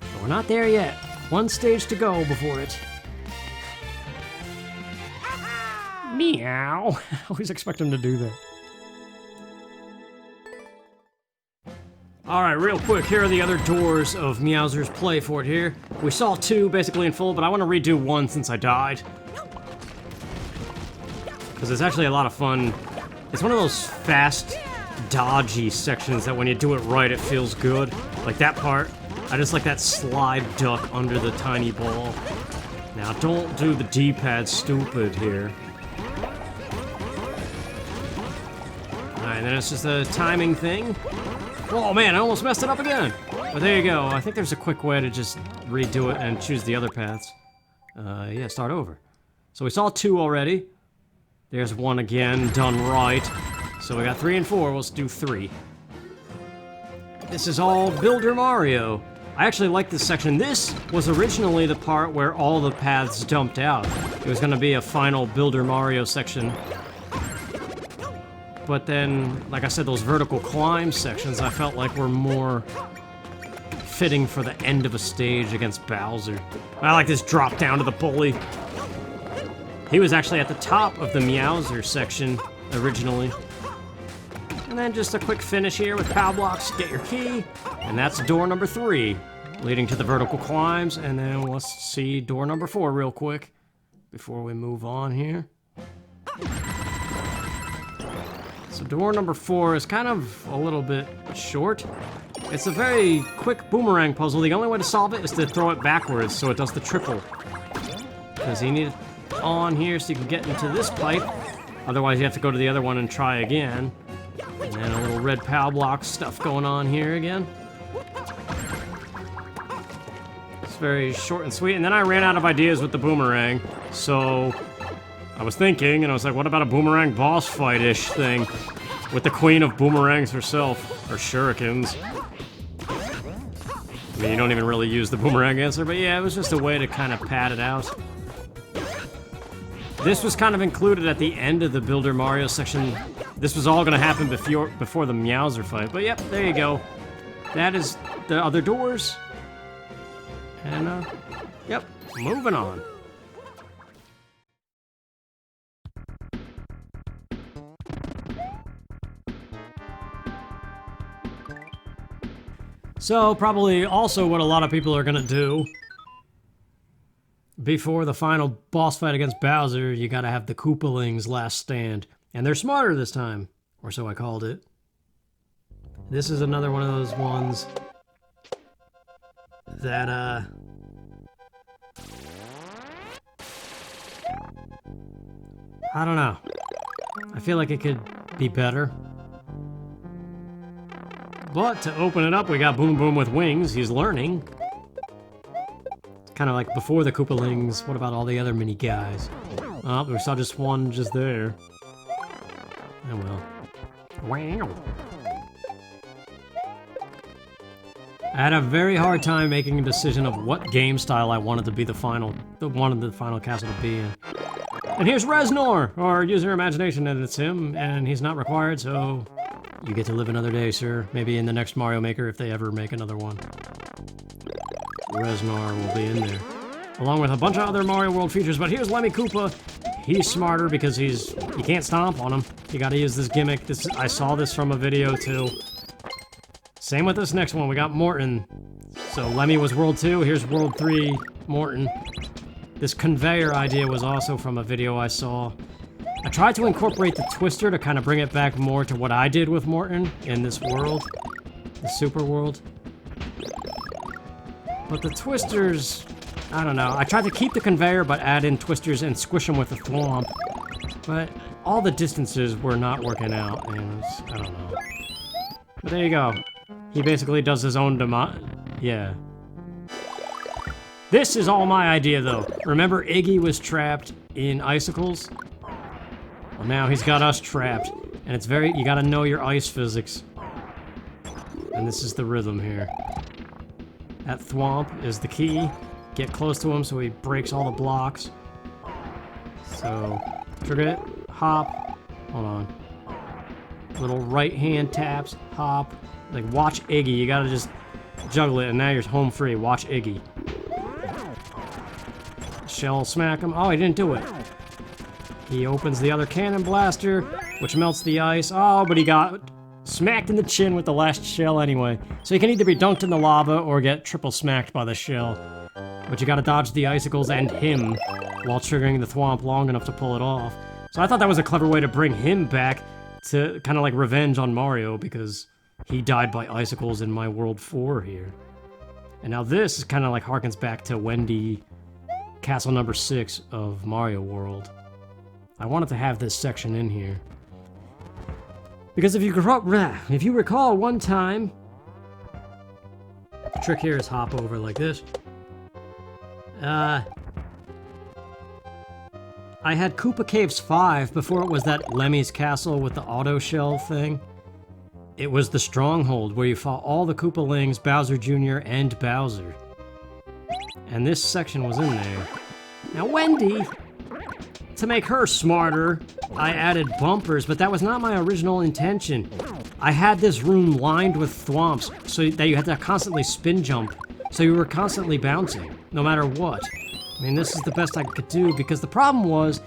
[SPEAKER 1] But we're not there yet. One stage to go before it. Meow. I always expect him to do that. Alright, real quick, here are the other doors of Meowser's Play Fort here. We saw 2 basically in full, but I want to redo 1 since I died. Because it's actually a lot of fun. It's one of those fast, dodgy sections that when you do it right, it feels good. Like that part. I just like that slide duck under the tiny ball. Now, don't do the D-pad stupid here. Alright, then it's just a timing thing. Oh man, I almost messed it up again! But there you go. I think there's a quick way to just redo it and choose the other paths. Yeah, start over. So we saw 2 already. There's 1 again, done right. So we got 3 and 4, let's do 3. This is all Builder Mario. I actually like this section. This was originally the part where all the paths dumped out. It was gonna be a final Builder Mario section. But then, like I said, those vertical climb sections I felt like were more fitting for the end of a stage against Bowser. I like this drop down to the bully. He was actually at the top of the Meowser section originally. And then just a quick finish here with power blocks, get your key, and that's door number 3, leading to the vertical climbs, and then let's see door number 4 real quick before we move on here. So door number 4 is kind of a little bit short. It's a very quick boomerang puzzle. The only way to solve it is to throw it backwards so it does the triple. Because you need it on here so you can get into this pipe. Otherwise you have to go to the other one and try again. And then a little red power block stuff going on here again. It's very short and sweet. And then I ran out of ideas with the boomerang. So I was thinking, and I was like, what about a boomerang boss fight-ish thing? With the queen of boomerangs herself. Or shurikens. I mean, you don't even really use the boomerang answer, but yeah, it was just a way to kind of pad it out. This was kind of included at the end of the Builder Mario section. This was all going to happen before the Meowser fight. But yep, there you go. That is the other doors. And, yep, moving on. So, probably also what a lot of people are going to do. before the final boss fight against Bowser, you gotta have the Koopalings last stand. And they're smarter this time, or so I called it. This is another one of those ones that, I don't know. I feel like it could be better. But to open it up, we got Boom Boom with wings. He's learning. It's kind of like before the Koopalings. What about all the other mini guys? Oh, we saw just one just there. Oh well. Wow. I had a very hard time making a decision of what game style I wanted to be the final castle to be in. And here's Reznor, or use your imagination, and it's him, and he's not required, so you get to live another day, sir. Maybe in the next Mario Maker, if they ever make another one. Reznor will be in there, along with a bunch of other Mario World features. But here's Lemmy Koopa. He's smarter because you can't stomp on him. You gotta use this gimmick. I saw this from a video too. Same with this next one. We got Morton. So Lemmy was World 2. Here's World 3, Morton. This conveyor idea was also from a video I saw. I tried to incorporate the twister to kind of bring it back more to what I did with Morton in this world, the super world. But the twisters, I don't know. I tried to keep the conveyor but add in twisters and squish them with the thwomp. But all the distances were not working out, and I don't know. But there you go. He basically does his own yeah. This is all my idea, though. Remember, Iggy was trapped in icicles? Well, now he's got us trapped. And it's you gotta know your ice physics. And this is the rhythm here. That thwomp is the key. Get close to him so he breaks all the blocks. So, trigger it, hop, hold on. Little right hand taps, hop. Like, watch Iggy, you gotta just juggle it, and now you're home free. Watch Iggy. Shell smack him. Oh, he didn't do it. He opens the other cannon blaster, which melts the ice. Oh, but he got smacked in the chin with the last shell anyway. So he can either be dunked in the lava or get triple smacked by the shell. But you gotta dodge the icicles and him while triggering the thwomp long enough to pull it off. So I thought that was a clever way to bring him back to kind of like revenge on Mario, because he died by icicles in my World 4 here. And now this kind of like harkens back to Wendy Castle number 6 of Mario World. I wanted to have this section in here. Because if you recall one time, the trick here is hop over like this. I had Koopa Caves 5 before it was that Lemmy's Castle with the auto shell thing. It was the Stronghold where you fought all the Koopalings, Bowser Jr. and Bowser. And this section was in there. Now Wendy, to make her smarter, I added bumpers, but that was not my original intention. I had this room lined with thwomps so that you had to constantly spin jump, so you were constantly bouncing, no matter what. I mean, this is the best I could do, because the problem was,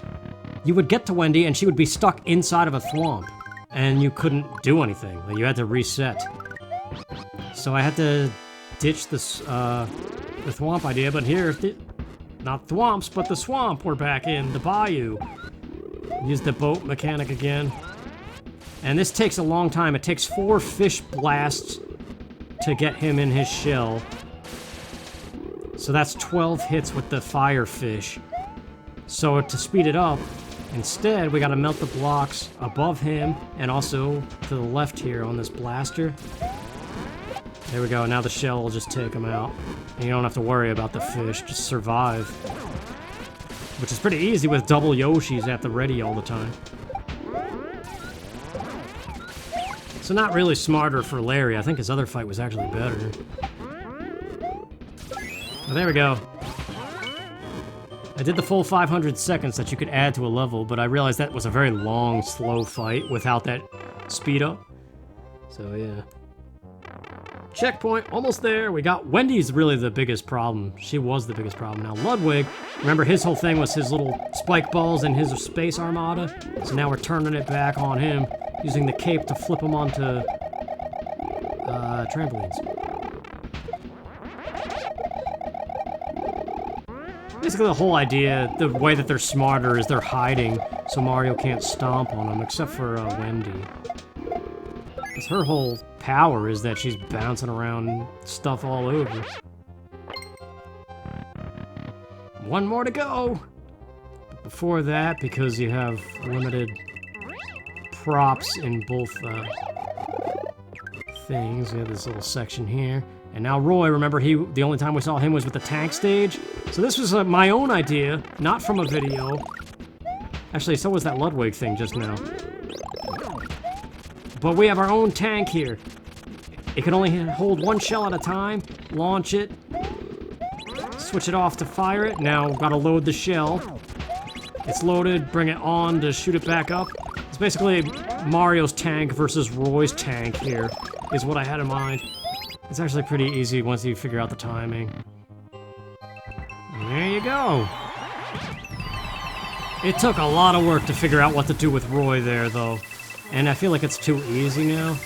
[SPEAKER 1] you would get to Wendy and she would be stuck inside of a thwomp, and you couldn't do anything. Like, you had to reset. So I had to ditch this, the thwomp idea, but here, not thwomps, but the swamp we're back in, the bayou. Use the boat mechanic again. And this takes a long time. It takes 4 fish blasts to get him in his shell. So that's 12 hits with the fire fish. So to speed it up, instead we gotta melt the blocks above him and also to the left here on this blaster. There we go, now the shell will just take him out. And you don't have to worry about the fish, just survive. Which is pretty easy with double Yoshis at the ready all the time. So not really smarter for Larry. I think his other fight was actually better. Well, there we go. I did the full 500 seconds that you could add to a level, but I realized that was a very long, slow fight without that speed up. So yeah. Checkpoint, almost there. We got Wendy's really the biggest problem. She was the biggest problem. Now Ludwig, remember his whole thing was his little spike balls and his space armada? So now we're turning it back on him, using the cape to flip him onto trampolines. Basically, the whole idea, the way that they're smarter is they're hiding, so Mario can't stomp on them, except for Wendy. Because her whole power is that she's bouncing around stuff all over. One more to go! But before that, because you have limited props in both things, we have this little section here. And now Roy, remember, the only time we saw him was with the tank stage. So this was my own idea, not from a video. Actually, so was that Ludwig thing just now. But we have our own tank here. It can only hold one shell at a time. Launch it. Switch it off to fire it. Now, gotta load the shell. It's loaded, bring it on to shoot it back up. It's basically Mario's tank versus Roy's tank here, is what I had in mind. It's actually pretty easy once you figure out the timing. And there you go. It took a lot of work to figure out what to do with Roy there, though. And I feel like it's too easy now.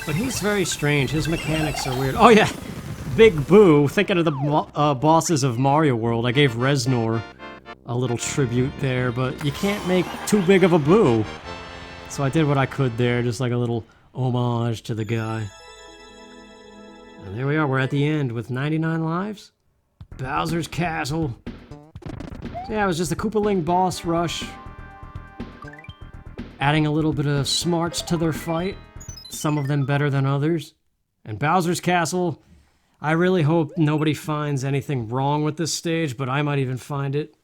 [SPEAKER 1] But he's very strange. His mechanics are weird. Oh yeah! Big Boo, thinking of the bosses of Mario World. I gave Reznor a little tribute there, but you can't make too big of a Boo. So I did what I could there, just like a little homage to the guy. And there we are, we're at the end with 99 lives. Bowser's Castle. So yeah, it was just a Koopaling boss rush. Adding a little bit of smarts to their fight. Some of them better than others. And Bowser's Castle, I really hope nobody finds anything wrong with this stage, but I might even find it.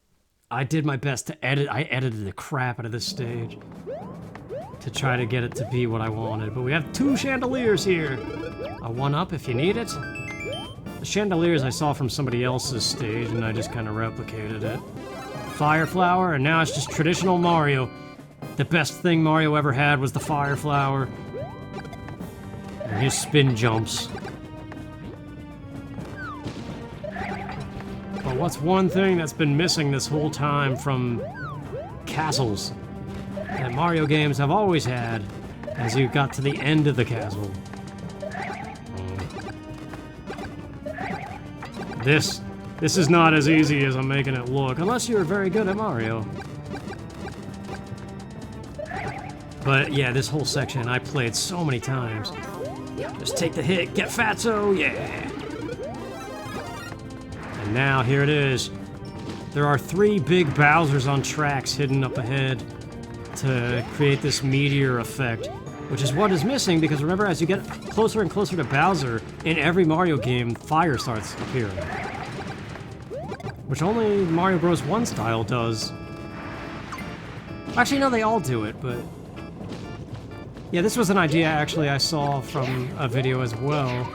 [SPEAKER 1] I did my best to edit. I edited the crap out of this stage to try to get it to be what I wanted. But we have 2 chandeliers here. A 1-up if you need it. The chandeliers I saw from somebody else's stage and I just kind of replicated it. Fire flower, and now it's just traditional Mario. The best thing Mario ever had was the fire flower. And his spin jumps. But what's one thing that's been missing this whole time from castles that Mario games have always had as you got to the end of the castle? This is not as easy as I'm making it look, unless you're very good at Mario. But yeah, this whole section I played so many times. Just take the hit, get fatso, yeah! And now, here it is. There are 3 big Bowsers on tracks hidden up ahead to create this meteor effect, which is what is missing, because remember, as you get closer and closer to Bowser, in every Mario game, fire starts appearing. Which only Mario Bros. 1 style does. Actually, no, they all do it, but... yeah, this was an idea, actually, I saw from a video as well,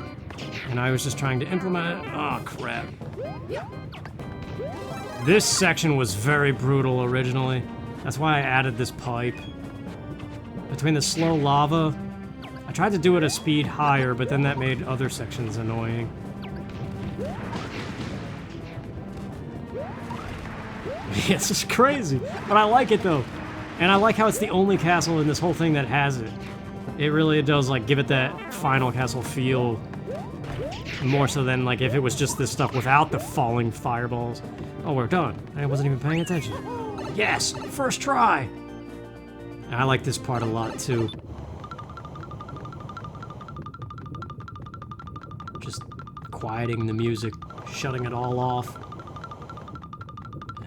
[SPEAKER 1] and I was just trying to implement it. Oh, crap. This section was very brutal originally. That's why I added this pipe. Between the slow lava, I tried to do it a speed higher, but then that made other sections annoying. This is crazy, but I like it though. And I like how it's the only castle in this whole thing that has it. It really does like give it that final castle feel. More so than like if it was just this stuff without the falling fireballs. Oh, we're done. I wasn't even paying attention. Yes, first try. And I like this part a lot too. Just quieting the music, shutting it all off.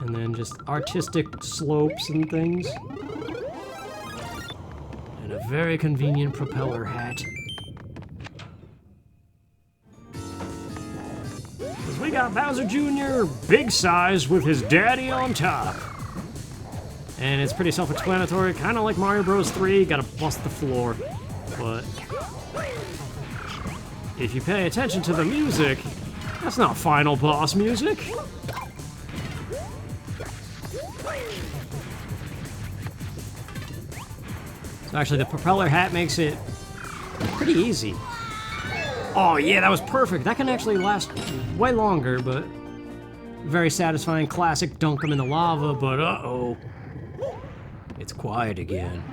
[SPEAKER 1] And then just artistic slopes and things. And a very convenient propeller hat. Because we got Bowser Jr. big size with his daddy on top. And it's pretty self-explanatory, kind of like Mario Bros. 3, gotta bust the floor. But if you pay attention to the music, that's not final boss music. So actually, the propeller hat makes it pretty easy. Oh yeah, that was perfect. That can actually last way longer, but very satisfying. Classic dunk him in the lava, but uh-oh. It's quiet again.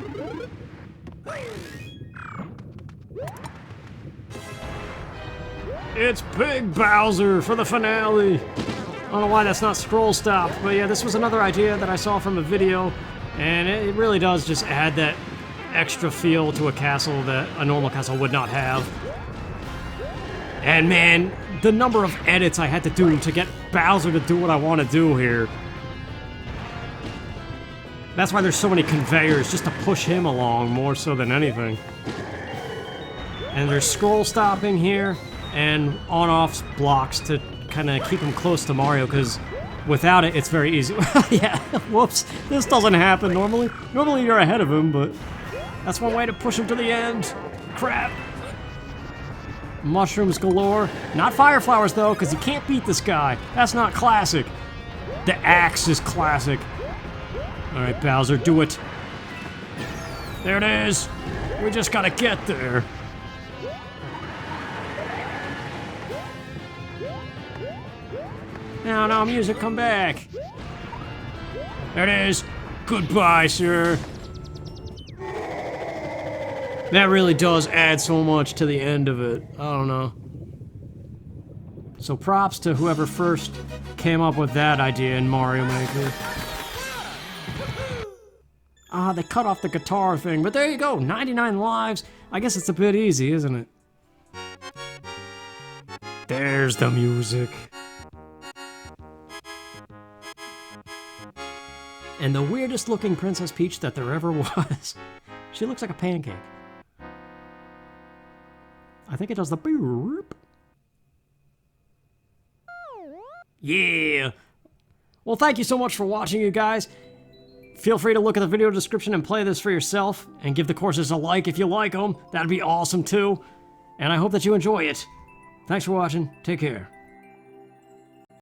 [SPEAKER 1] It's Big Bowser for the finale. I don't know why that's not scroll stop, but yeah, this was another idea that I saw from a video, and it really does just add that extra feel to a castle that a normal castle would not have. And man, the number of edits I had to do to get Bowser to do what I want to do here. That's why there's so many conveyors, just to push him along more so than anything. And there's scroll stopping here, and on-off blocks to kind of keep him close to Mario, because without it, it's very easy. Yeah, whoops, this doesn't happen normally. Normally you're ahead of him, but that's one way to push him to the end. Crap. Mushrooms galore. Not fire flowers, though, because you can't beat this guy. That's not classic. The axe is classic. Alright, Bowser, do it. There it is. We just gotta get there. Now, music, come back. There it is. Goodbye, sir. That really does add so much to the end of it. I don't know. So props to whoever first came up with that idea in Mario Maker. Ah, they cut off the guitar thing, but there you go, 99 lives. I guess it's a bit easy, isn't it? There's the music. And the weirdest looking Princess Peach that there ever was. She looks like a pancake. I think it does the boop. Yeah. Well, thank you so much for watching, you guys. Feel free to look at the video description and play this for yourself, and give the courses a like if you like them. That'd be awesome too. And I hope that you enjoy it. Thanks for watching. Take care.